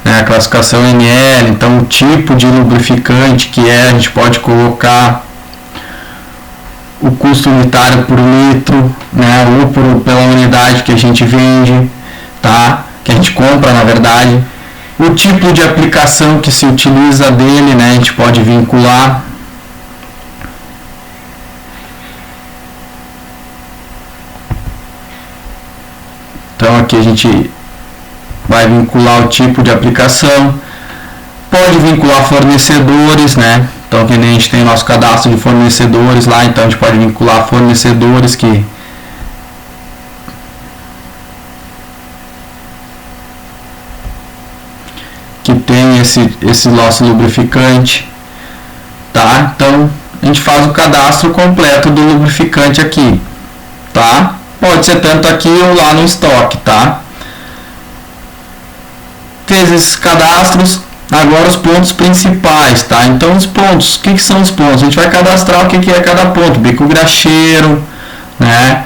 né? A classificação NL, então o tipo de lubrificante que é, a gente pode colocar o custo unitário por litro, né? Ou pela unidade que a gente vende, tá? Que a gente compra, na verdade, o tipo de aplicação que se utiliza dele, né? A gente pode vincular. Então aqui a gente vai vincular o tipo de aplicação. Pode vincular fornecedores, né? Então que nem a gente tem o nosso cadastro de fornecedores lá, então a gente pode vincular fornecedores que tem esse nosso lubrificante, tá? Então a gente faz o cadastro completo do lubrificante aqui, tá? Pode ser tanto aqui ou lá no estoque, tá? Fez esses cadastros, agora os pontos principais, tá? Então os pontos, o que são os pontos? A gente vai cadastrar o que é cada ponto, bico graxeiro, né?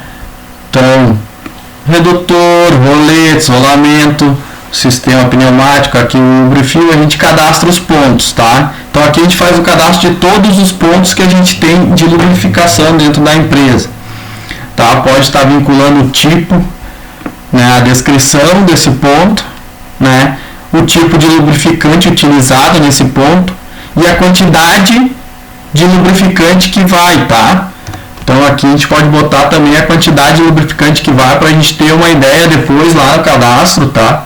Então redutor, roletes, rolamento, sistema pneumático, aqui o lubrifio, a gente cadastra os pontos, tá? Então aqui a gente faz o cadastro de todos os pontos que a gente tem de lubrificação dentro da empresa, tá? Pode estar vinculando o tipo, né, a descrição desse ponto, né, o tipo de lubrificante utilizado nesse ponto e a quantidade de lubrificante que vai, tá? Então aqui a gente pode botar também a quantidade de lubrificante que vai para a gente ter uma ideia depois lá no cadastro, tá?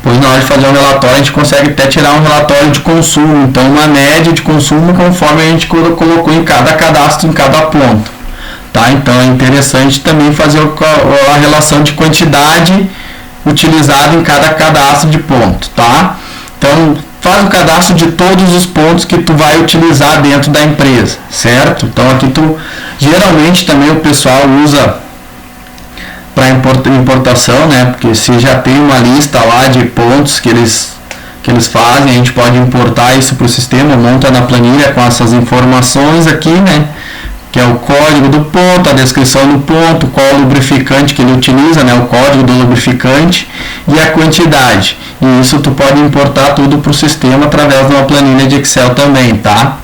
Pois na hora de fazer um relatório a gente consegue até tirar um relatório de consumo, então uma média de consumo conforme a gente colocou em cada cadastro, em cada ponto, tá? Então é interessante também fazer a relação de quantidade utilizada em cada cadastro de ponto, tá? Então faz o cadastro de todos os pontos que tu vai utilizar dentro da empresa, certo? Então aqui geralmente também o pessoal usa para importação, né? Porque se já tem uma lista lá de pontos que eles fazem, a gente pode importar isso para o sistema, monta na planilha com essas informações aqui, né? Que é o código do ponto, a descrição do ponto, qual lubrificante que ele utiliza, né? O código do lubrificante e a quantidade. E isso tu pode importar tudo para o sistema através de uma planilha de Excel também, tá?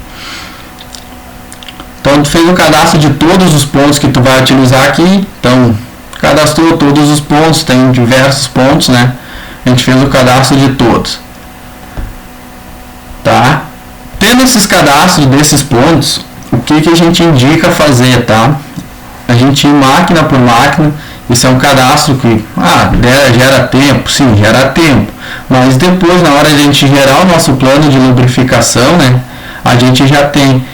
Então tu fez o cadastro de todos os pontos que tu vai utilizar aqui, então cadastrou todos os pontos, tem diversos pontos, né? A gente fez o cadastro de todos, tá? Tendo esses cadastros desses pontos, o que a gente indica fazer, tá? A gente ir máquina por máquina. Isso é um cadastro que gera tempo, sim, gera tempo, mas depois, na hora de a gente gerar o nosso plano de lubrificação, né, a gente já tem,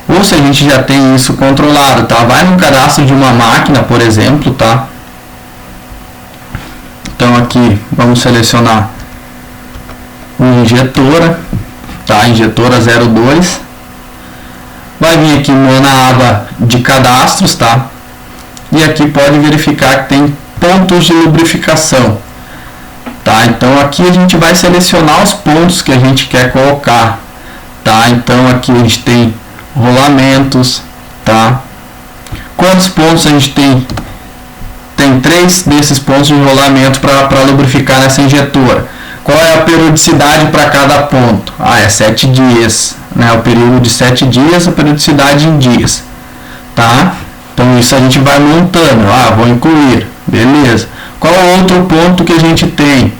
ou se a gente já tem isso controlado, tá? Vai no cadastro de uma máquina, por exemplo, tá? aqui vamos selecionar o injetora, tá? Injetora 02. Vai vir aqui na aba de cadastros, tá? E aqui pode verificar que tem pontos de lubrificação, tá? Então aqui a gente vai selecionar os pontos que a gente quer colocar, tá? Então aqui a gente tem rolamentos, tá? Quantos pontos a gente tem? Tem 3 desses pontos de rolamento para lubrificar nessa injetora. Qual é a periodicidade para cada ponto? É 7 dias, né? O período de 7 dias, a periodicidade em dias, tá? Então isso a gente vai montando. Vou incluir, beleza. Qual é o outro ponto que a gente tem,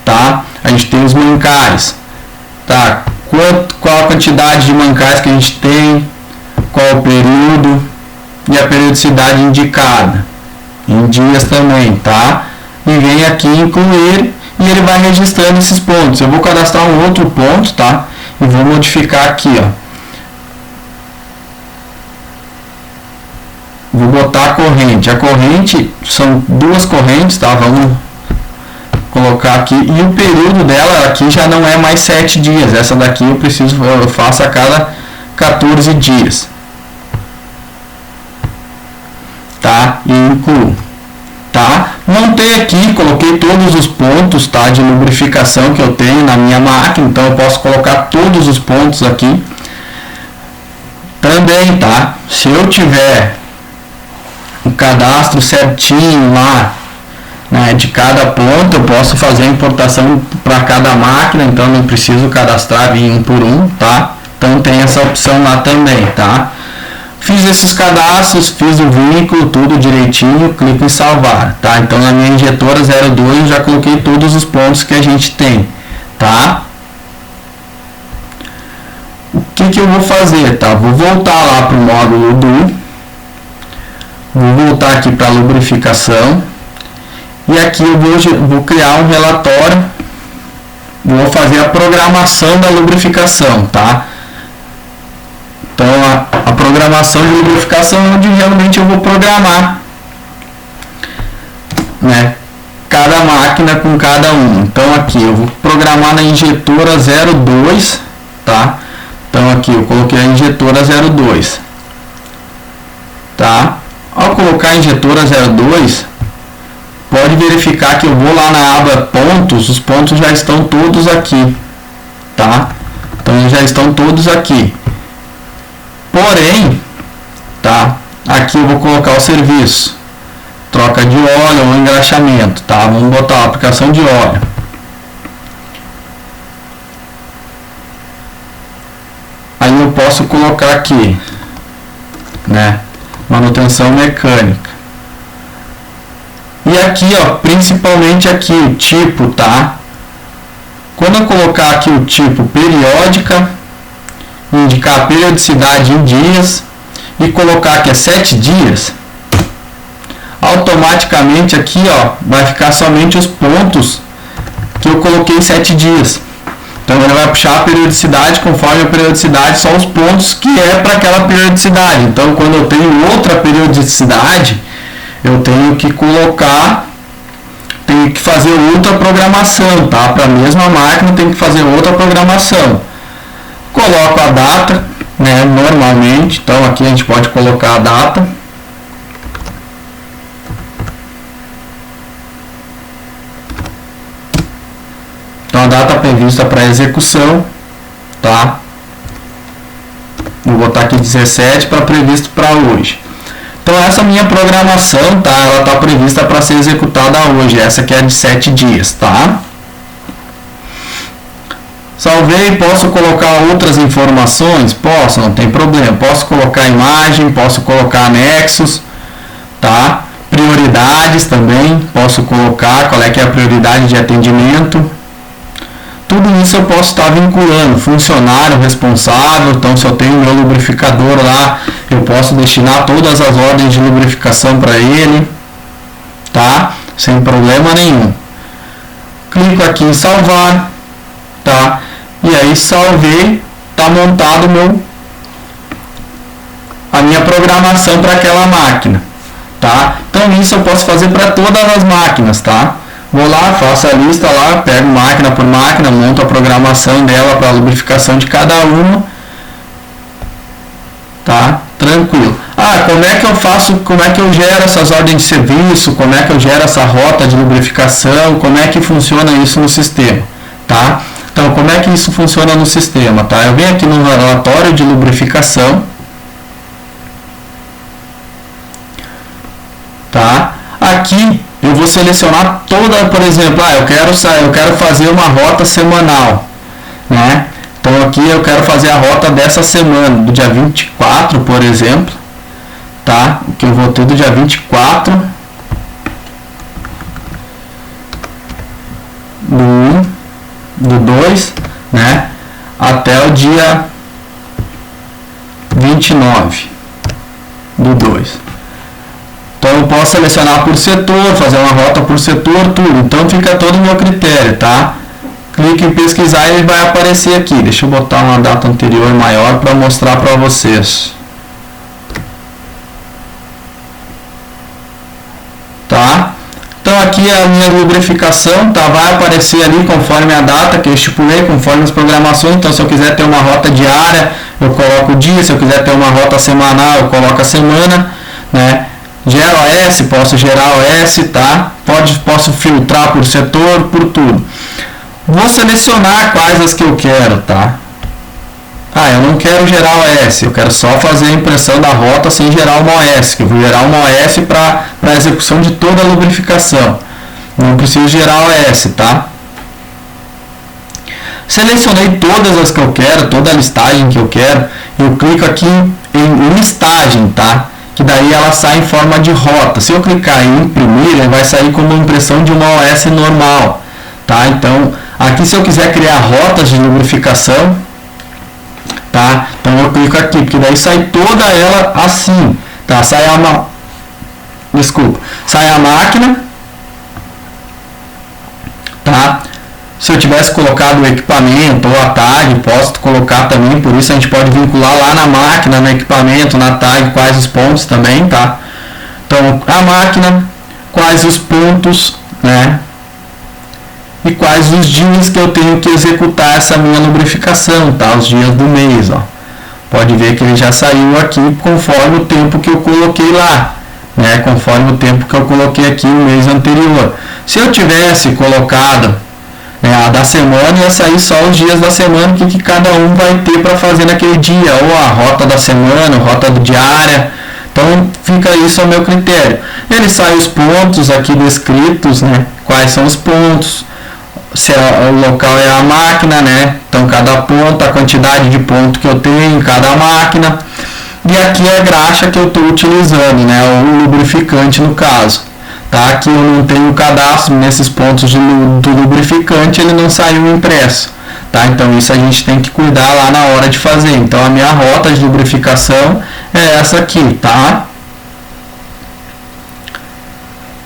tá? A gente tem os mancais, tá? Qual a quantidade de mancais que a gente tem? Qual o período e a periodicidade indicada? Em dias também, tá? E vem aqui incluir e ele vai registrando esses pontos. Eu vou cadastrar um outro ponto, tá? E vou modificar aqui, ó. Vou botar a corrente. A corrente são 2 correntes, tá? Vamos colocar aqui. E o período dela aqui já não é mais 7 dias. Essa daqui eu faço a cada 14 dias. Tá? E incluo, tá? Montei aqui, coloquei todos os pontos, tá, de lubrificação que eu tenho na minha máquina, então eu posso colocar todos os pontos aqui também, tá? Se eu tiver o cadastro certinho lá, né, de cada ponto, eu posso fazer a importação para cada máquina, então não preciso cadastrar vir um por um, tá? Então tem essa opção lá também, tá? Fiz esses cadastros, fiz o vínculo, tudo direitinho, clico em salvar, tá? Então na minha injetora 02 eu já coloquei todos os pontos que a gente tem, tá? O que eu vou fazer, tá? Vou voltar lá para o módulo do, vou voltar aqui para lubrificação e aqui eu vou criar um relatório, vou fazer a programação da lubrificação, tá? Então a programação de lubrificação é onde realmente eu vou programar, né, cada máquina com cada um. Então aqui eu vou programar na injetora 02, tá? Então aqui eu coloquei a injetora 02, tá? Ao colocar a injetora 02, pode verificar que eu vou lá na aba pontos, os pontos já estão todos aqui, tá? Então eles já estão todos aqui. Porém, tá? Aqui eu vou colocar o serviço, troca de óleo ou engraxamento, tá? Vamos botar a aplicação de óleo. Aí eu posso colocar aqui, né, manutenção mecânica. E aqui, ó, principalmente aqui o tipo, tá? Quando eu colocar aqui o tipo periódica, indicar a periodicidade em dias e colocar que é 7 dias, automaticamente aqui, ó, vai ficar somente os pontos que eu coloquei 7 dias. Então ele vai puxar a periodicidade conforme a periodicidade, são os pontos que é para aquela periodicidade. Então quando eu tenho outra periodicidade, eu tenho que colocar, tenho que fazer outra programação, tá? Para a mesma máquina tem que fazer outra programação. Coloco a data, né, normalmente, então aqui a gente pode colocar a data. Então a data prevista para execução, tá? Vou botar aqui 17 para previsto para hoje. Então essa minha programação, tá? Ela está prevista para ser executada hoje. Essa aqui é de 7 dias, tá? Salvei, posso colocar outras informações? Posso, não tem problema. Posso colocar imagem, posso colocar anexos, tá? Prioridades também, posso colocar qual é que é a prioridade de atendimento. Tudo isso eu posso estar vinculando, funcionário responsável, então se eu tenho meu lubrificador lá, eu posso destinar todas as ordens de lubrificação para ele, tá? Sem problema nenhum. Clico aqui em salvar, tá? E aí salvei, tá montado a minha programação para aquela máquina, tá? Então isso eu posso fazer para todas as máquinas, tá? Vou lá, faço a lista lá, pego máquina por máquina, monto a programação dela para a lubrificação de cada uma, tá? Tranquilo. Ah, como é que eu faço, como é que eu gero essas ordens de serviço, como é que eu gero essa rota de lubrificação, como é que funciona isso no sistema, tá? Então, como é que isso funciona no sistema, tá? Eu venho aqui no relatório de lubrificação, tá? Aqui eu vou selecionar toda, por exemplo, eu quero fazer uma rota semanal, né? Então aqui eu quero fazer a rota dessa semana, do dia 24, por exemplo, tá? Que eu vou ter do dia 24 do 2, né? Até o dia 29 do 2. Então eu posso selecionar por setor, fazer uma rota por setor, tudo. Então fica todo o meu critério, tá? Clique em pesquisar e ele vai aparecer aqui. Deixa eu botar uma data anterior maior para mostrar para vocês. Tá? Então aqui é a minha lubrificação, tá? Vai aparecer ali conforme a data que eu estipulei, conforme as programações. Então se eu quiser ter uma rota diária, eu coloco o dia. Se eu quiser ter uma rota semanal, eu coloco a semana, né? Gero OS, posso gerar OS, tá? Posso filtrar por setor, por tudo. Vou selecionar quais as que eu quero, tá? Eu não quero gerar OS, eu quero só fazer a impressão da rota sem gerar uma OS, que eu vou gerar uma OS para a execução de toda a lubrificação. Não preciso gerar OS, tá? Selecionei todas as que eu quero, toda a listagem que eu quero, eu clico aqui em listagem, tá? Que daí ela sai em forma de rota. Se eu clicar em imprimir, ele vai sair como impressão de uma OS normal, tá? Então, aqui se eu quiser criar rotas de lubrificação, tá? Então eu clico aqui, porque daí sai toda ela assim, tá? Sai a máquina, tá? Se eu tivesse colocado o equipamento ou a tag, posso colocar também, por isso a gente pode vincular lá na máquina, no equipamento, na tag, quais os pontos também, tá? Então, a máquina, quais os pontos, né? E quais os dias que eu tenho que executar essa minha lubrificação, tá? Os dias do mês, ó. Pode ver que ele já saiu aqui conforme o tempo que eu coloquei lá, né? Conforme o tempo que eu coloquei aqui no mês anterior. Se eu tivesse colocado a da semana, ia sair só os dias da semana que cada um vai ter para fazer naquele dia, ou a rota da semana, a rota diária. Então fica isso ao meu critério. Ele sai os pontos aqui descritos, né? Quais são os pontos, se o local é a máquina, né? Então cada ponto, a quantidade de ponto que eu tenho em cada máquina. E aqui é a graxa que eu estou utilizando, né? O lubrificante no caso. Tá? Aqui eu não tenho cadastro nesses pontos do lubrificante, ele não saiu impresso, tá? Então isso a gente tem que cuidar lá na hora de fazer. Então a minha rota de lubrificação é essa aqui, tá?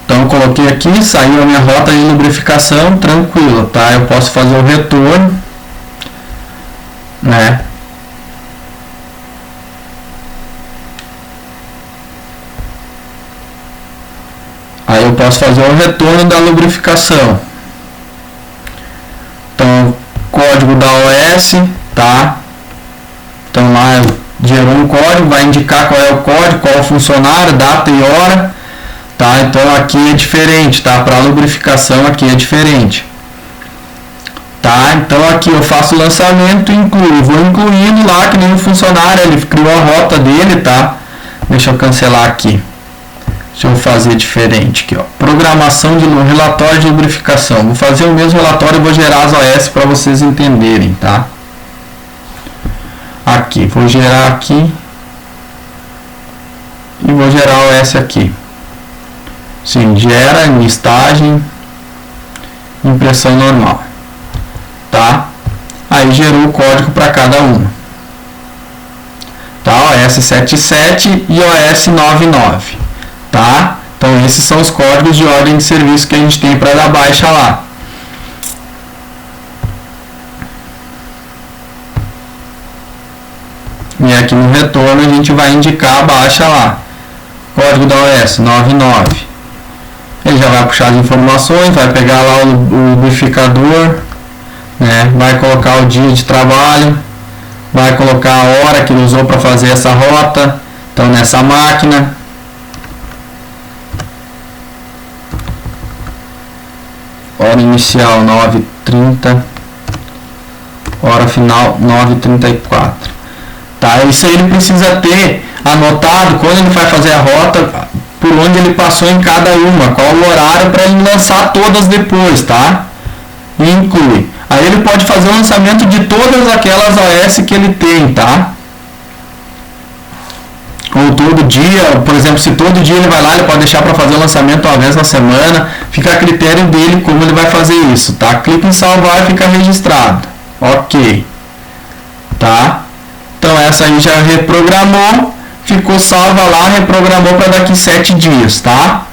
Então eu coloquei aqui, saiu a minha rota de lubrificação, tranquilo, tá? Eu posso fazer o retorno, né? Aí eu posso fazer o retorno da lubrificação. Então, código da OS, tá? Então lá gerou um código, vai indicar qual é o código, qual é o funcionário, data e hora, tá? Então aqui é diferente, tá? Para lubrificação aqui é diferente. Tá? Então aqui eu faço o lançamento e incluo. Vou incluindo lá que nem o funcionário, ele criou a rota dele, tá? Deixa eu cancelar aqui. Deixa eu fazer diferente aqui, ó. Programação de relatório de lubrificação. Vou fazer o mesmo relatório e vou gerar as OS para vocês entenderem, tá? Aqui, vou gerar aqui e vou gerar a OS aqui. Sim, gera, listagem, impressão normal, tá? Aí gerou o código para cada uma, tá? OS 77 e OS 99. Tá? Então esses são os códigos de ordem de serviço que a gente tem para dar baixa lá. E aqui no retorno a gente vai indicar a baixa lá. Código da OS 99. Ele já vai puxar as informações, vai pegar lá o lubrificador, né? Vai colocar o dia de trabalho, vai colocar a hora que ele usou para fazer essa rota. Então nessa máquina, hora inicial 9h30, hora final 9h34. Tá? Isso aí ele precisa ter anotado quando ele vai fazer a rota, por onde ele passou em cada uma, qual o horário, para ele lançar todas depois, tá? E inclui. Aí ele pode fazer o lançamento de todas aquelas OS que ele tem, tá? Ou todo dia, por exemplo, se todo dia ele vai lá, ele pode deixar para fazer o lançamento uma vez na semana, fica a critério dele como ele vai fazer isso, tá? Clica em salvar e fica registrado. Ok. Tá? Então essa aí já reprogramou, ficou salva lá, reprogramou para daqui 7 dias, tá?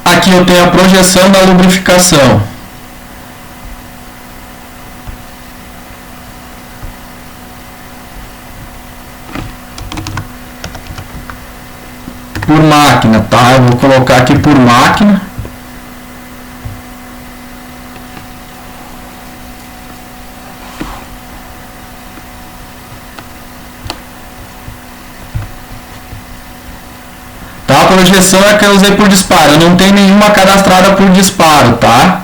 Aqui eu tenho a projeção da lubrificação. Por máquina, tá? Eu vou colocar aqui por máquina. Tá? A projeção é que eu usei por disparo. Eu não tenho nenhuma cadastrada por disparo, tá?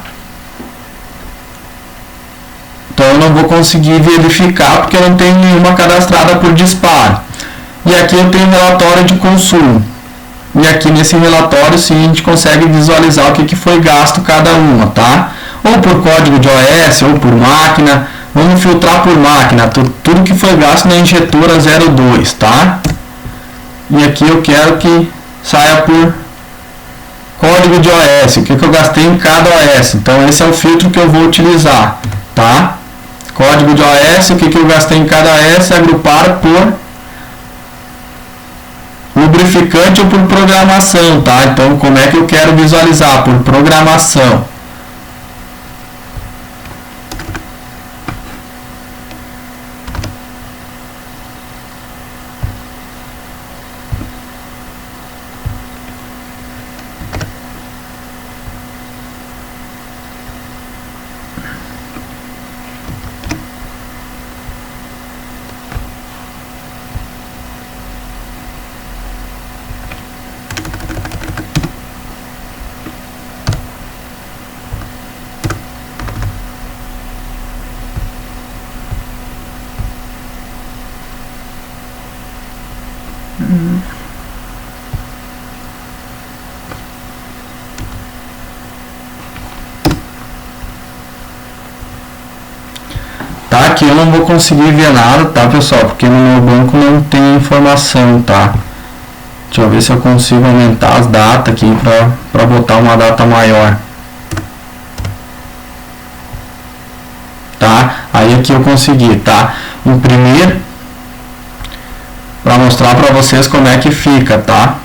Então eu não vou conseguir verificar porque eu não tenho nenhuma cadastrada por disparo. E aqui eu tenho relatório de consumo. E aqui nesse relatório sim a gente consegue visualizar o que foi gasto cada uma, tá? Ou por código de OS, ou por máquina. Vamos filtrar por máquina, tudo que foi gasto na injetora 02, tá? E aqui eu quero que saia por código de OS, o que eu gastei em cada OS. Então esse é o filtro que eu vou utilizar, tá? Código de OS, o que eu gastei em cada OS, agrupar por lubrificante ou por programação, tá? Então como é que eu quero visualizar? Por programação. Tá, aqui eu não vou conseguir ver nada, tá, pessoal? Porque no meu banco não tem informação, tá? Deixa eu ver se eu consigo aumentar as datas aqui para botar uma data maior. Tá? Aí aqui eu consegui, tá? Imprimir para mostrar para vocês como é que fica, tá?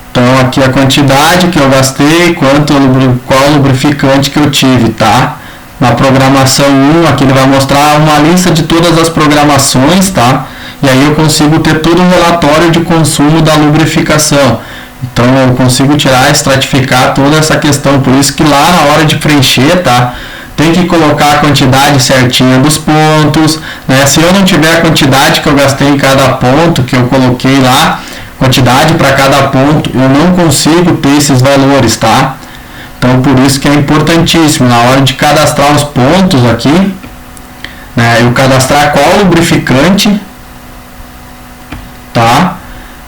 Então aqui a quantidade que eu gastei, qual lubrificante que eu tive, tá? Na programação 1, aqui ele vai mostrar uma lista de todas as programações, tá? E aí eu consigo ter todo o relatório de consumo da lubrificação. Então eu consigo tirar, estratificar toda essa questão. Por isso que lá na hora de preencher, tá? Tem que colocar a quantidade certinha dos pontos, né? Se eu não tiver a quantidade que eu gastei em cada ponto, que eu coloquei lá, quantidade para cada ponto, eu não consigo ter esses valores, tá? Então por isso que é importantíssimo, na hora de cadastrar os pontos aqui, né? Eu cadastrar qual lubrificante, tá?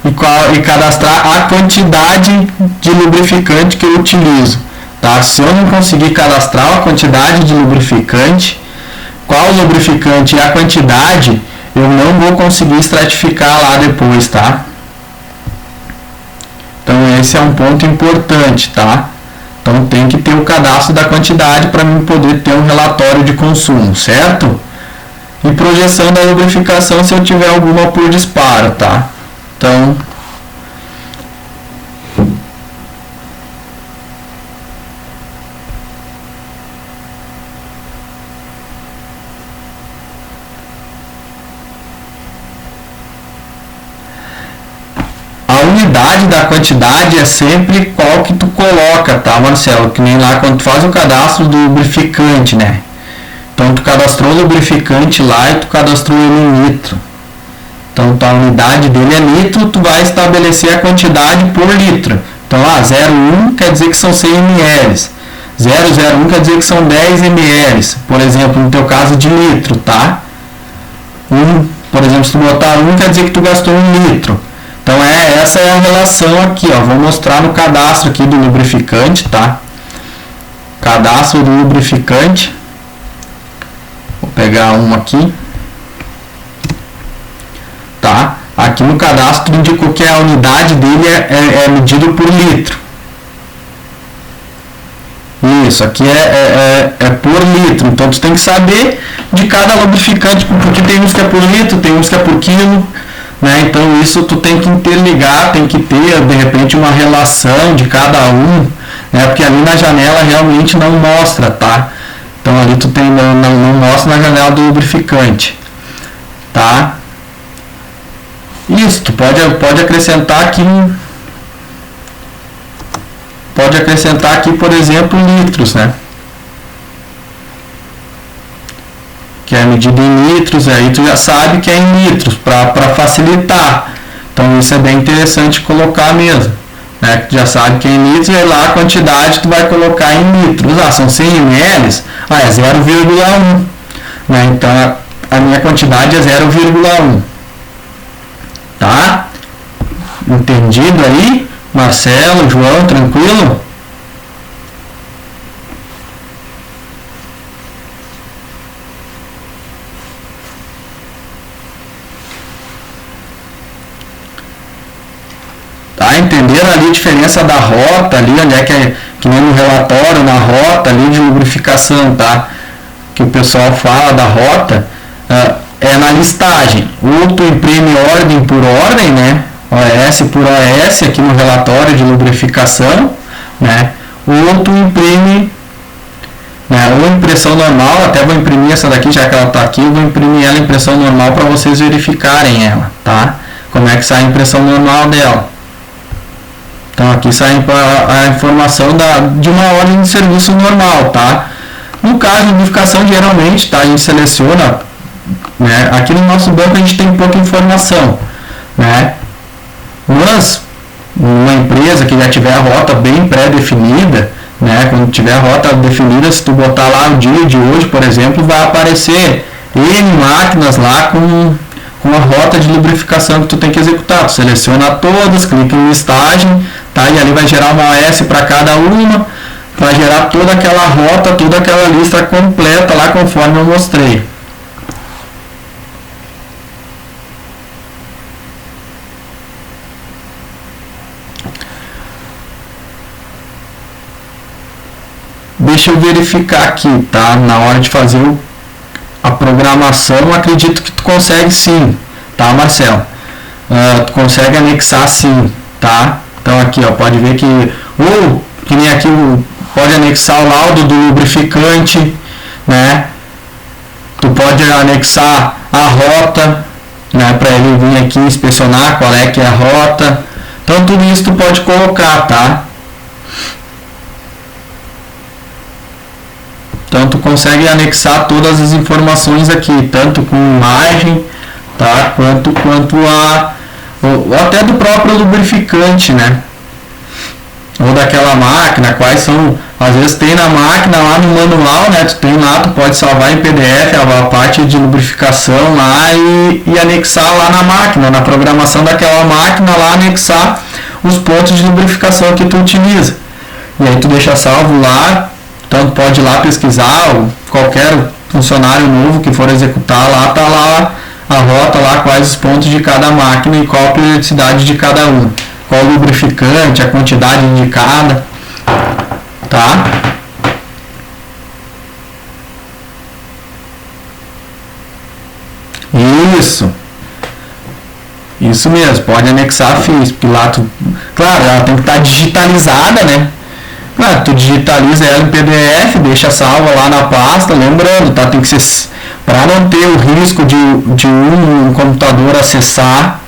E cadastrar a quantidade de lubrificante que eu utilizo. Tá? Se eu não conseguir cadastrar a quantidade de lubrificante, qual lubrificante e a quantidade, eu não vou conseguir estratificar lá depois, tá? Então esse é um ponto importante, tá? Então tem que ter o cadastro da quantidade para mim poder ter um relatório de consumo, certo? E projeção da lubrificação se eu tiver alguma por disparo, tá? Então unidade da quantidade é sempre qual que tu coloca, tá, Marcelo? Que nem lá quando tu faz o cadastro do lubrificante, né? Então tu cadastrou o lubrificante lá e tu cadastrou ele em litro. Então a unidade dele é litro, tu vai estabelecer a quantidade por litro. Então 0,1 quer dizer que são 100 ml. 0,01 quer dizer que são 10 ml. Por exemplo, no teu caso de litro, tá? Por exemplo, se tu botar 1 quer dizer que tu gastou 1 litro. Então essa é a relação aqui, ó. Vou mostrar no cadastro aqui do lubrificante, tá? Cadastro do lubrificante. Vou pegar um aqui. Tá? Aqui no cadastro indicou que a unidade dele é medido por litro. Isso, aqui é por litro. Então tu tem que saber de cada lubrificante, porque tem uns que é por litro, tem uns que é por quilo. Né? Então isso tu tem que interligar, tem que ter de repente uma relação de cada um, né? Porque ali na janela realmente não mostra, tá? Então ali tu não mostra na janela do lubrificante, tá? Isso, tu pode acrescentar aqui, por exemplo, litros, né? Que é medido em litros, aí tu já sabe que é em litros, para facilitar. Então isso é bem interessante colocar mesmo, né? Tu já sabe que é em litros, e aí lá a quantidade tu vai colocar em litros. São 100 ml, é 0,1, né? Então a minha quantidade é 0,1. Tá? Entendido aí? Marcelo, João, tranquilo? Tá? Entenderam ali a diferença da rota ali, onde é que nem no relatório, na rota ali de lubrificação, tá? Que o pessoal fala da rota, é na listagem. Ou tu imprime ordem por ordem, né? OS por OS aqui no relatório de lubrificação, né? Ou tu imprime, né? Ou impressão normal, até vou imprimir essa daqui, já que ela está aqui, eu vou imprimir ela em impressão normal para vocês verificarem ela, tá? Como é que sai a impressão normal dela. Então aqui sai a informação de uma ordem de serviço normal, tá? No caso de lubrificação, geralmente, tá? A gente seleciona, né? Aqui no nosso banco a gente tem pouca informação, né? Mas uma empresa que já tiver a rota bem pré-definida, né? Quando tiver a rota definida, se tu botar lá o dia de hoje, por exemplo, vai aparecer N máquinas lá com a rota de lubrificação que tu tem que executar. Tu seleciona todas, clica em listagem, tá? E ali vai gerar uma OS para cada uma, para gerar toda aquela rota, toda aquela lista completa lá conforme eu mostrei. Deixa eu verificar aqui, tá? Na hora de fazer a programação, acredito que tu consegue sim, tá, Marcelo? Tu consegue anexar sim, tá? Então aqui, ó, pode ver que nem aqui, pode anexar o laudo do lubrificante, né? Tu pode anexar a rota, né? Para ele vir aqui inspecionar qual é que é a rota. Então tudo isso tu pode colocar, tá? Então tu consegue anexar todas as informações aqui, tanto com imagem, tá? Quanto ou até do próprio lubrificante, né? Ou daquela máquina, quais são, às vezes tem na máquina lá no manual, né? Tu tem lá, tu pode salvar em PDF a parte de lubrificação lá e anexar lá na máquina, na programação daquela máquina lá, anexar os pontos de lubrificação que tu utiliza. E aí tu deixa salvo lá. Então pode ir lá pesquisar, ou qualquer funcionário novo que for executar lá, tá lá a rota lá, quais os pontos de cada máquina e qual a periodicidade de cada um, qual o lubrificante, a quantidade indicada, tá? Isso mesmo, pode anexar a FIS, porque lá claro, ela tem que estar digitalizada, né? Tu digitaliza ela em PDF, deixa salva lá na pasta, lembrando, tá? Tem que ser, para não ter o risco de um computador acessar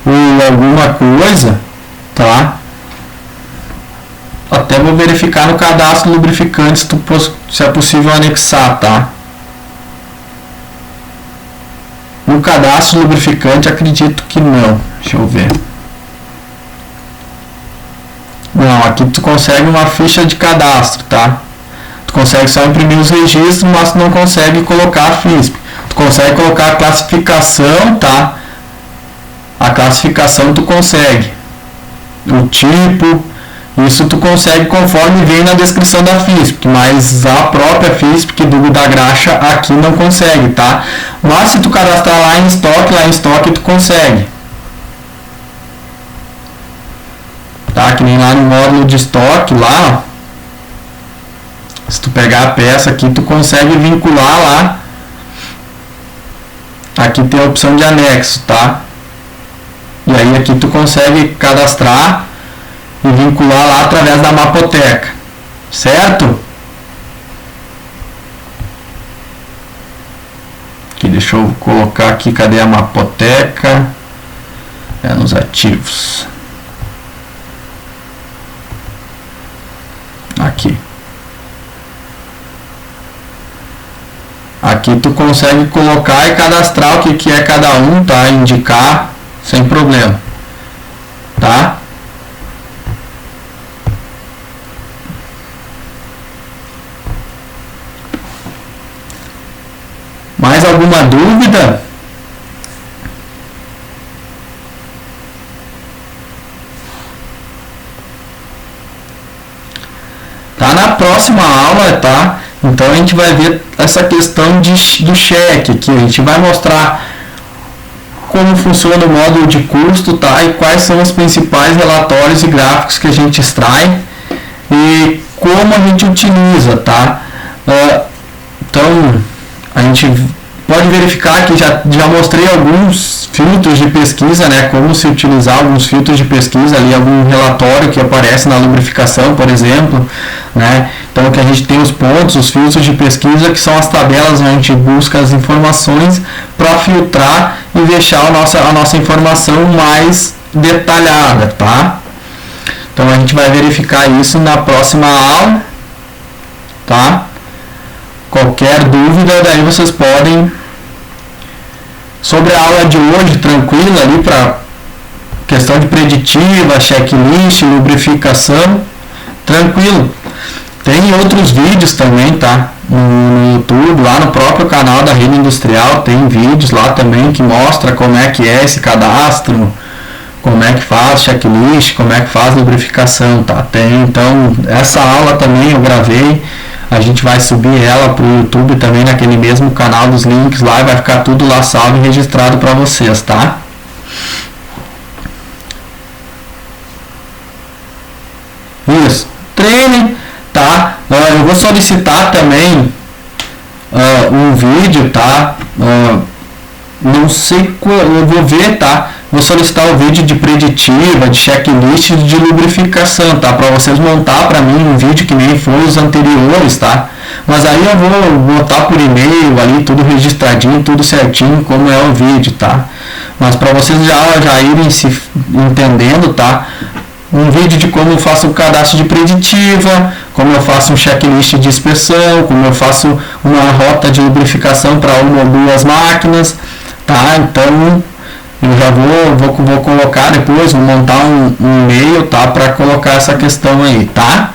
ou alguma coisa, tá? Até vou verificar no cadastro lubrificante se é possível anexar, tá? No cadastro lubrificante acredito que não. Deixa eu ver. Não, aqui tu consegue uma ficha de cadastro, tá? Tu consegue só imprimir os registros, mas tu não consegue colocar a FISP. Tu consegue colocar a classificação, tá? A classificação tu consegue. O tipo, isso tu consegue conforme vem na descrição da FISP, mas a própria FISP da graxa aqui não consegue, tá? Mas se tu cadastrar lá em estoque tu consegue. Tá? Que nem lá no módulo de estoque, lá, ó, se tu pegar a peça aqui, tu consegue vincular lá. Aqui tem a opção de anexo, tá? E aí aqui tu consegue cadastrar e vincular lá através da mapoteca, certo? Aqui, deixa eu colocar aqui, cadê a mapoteca? É nos ativos. Aqui. Aqui tu consegue colocar e cadastrar o que é cada um, tá? Indicar sem problema, tá? Mais alguma dúvida? Tá na próxima aula, tá? Então a gente vai ver essa questão do cheque aqui. A gente vai mostrar como funciona o módulo de custo, tá? E quais são os principais relatórios e gráficos que a gente extrai e como a gente utiliza, tá? Então a gente pode verificar que já mostrei alguns filtros de pesquisa, né? Como se utilizar alguns filtros de pesquisa ali, algum relatório que aparece na lubrificação, por exemplo, né? Então que a gente tem os pontos, os filtros de pesquisa, que são as tabelas onde a gente busca as informações para filtrar e deixar a nossa informação mais detalhada, tá? Então a gente vai verificar isso na próxima aula, tá? Qualquer dúvida, daí vocês podem, sobre a aula de hoje, tranquila ali para questão de preditiva, checklist, lubrificação, tranquilo. Tem outros vídeos também, tá? No YouTube, lá no próprio canal da Rede Industrial, tem vídeos lá também que mostra como é que é esse cadastro, como é que faz checklist, como é que faz lubrificação, tá? Tem, então, essa aula também eu gravei. A gente vai subir ela para o YouTube também, naquele mesmo canal dos links lá, e vai ficar tudo lá salvo e registrado para vocês, tá? Isso. Treine, tá? Eu vou solicitar também um vídeo, tá? Não sei qual, eu vou ver, tá? Vou solicitar o vídeo de preditiva, de checklist e de lubrificação, tá? Para vocês montar para mim um vídeo que nem foi os anteriores, tá? Mas aí eu vou botar por e-mail ali, tudo registradinho, tudo certinho, como é o vídeo, tá? Mas para vocês já irem se entendendo, tá? Um vídeo de como eu faço o cadastro de preditiva, como eu faço um checklist de inspeção, como eu faço uma rota de lubrificação para uma ou duas máquinas, tá? Então eu já vou colocar depois, vou montar um e-mail, tá? Para colocar essa questão aí, tá?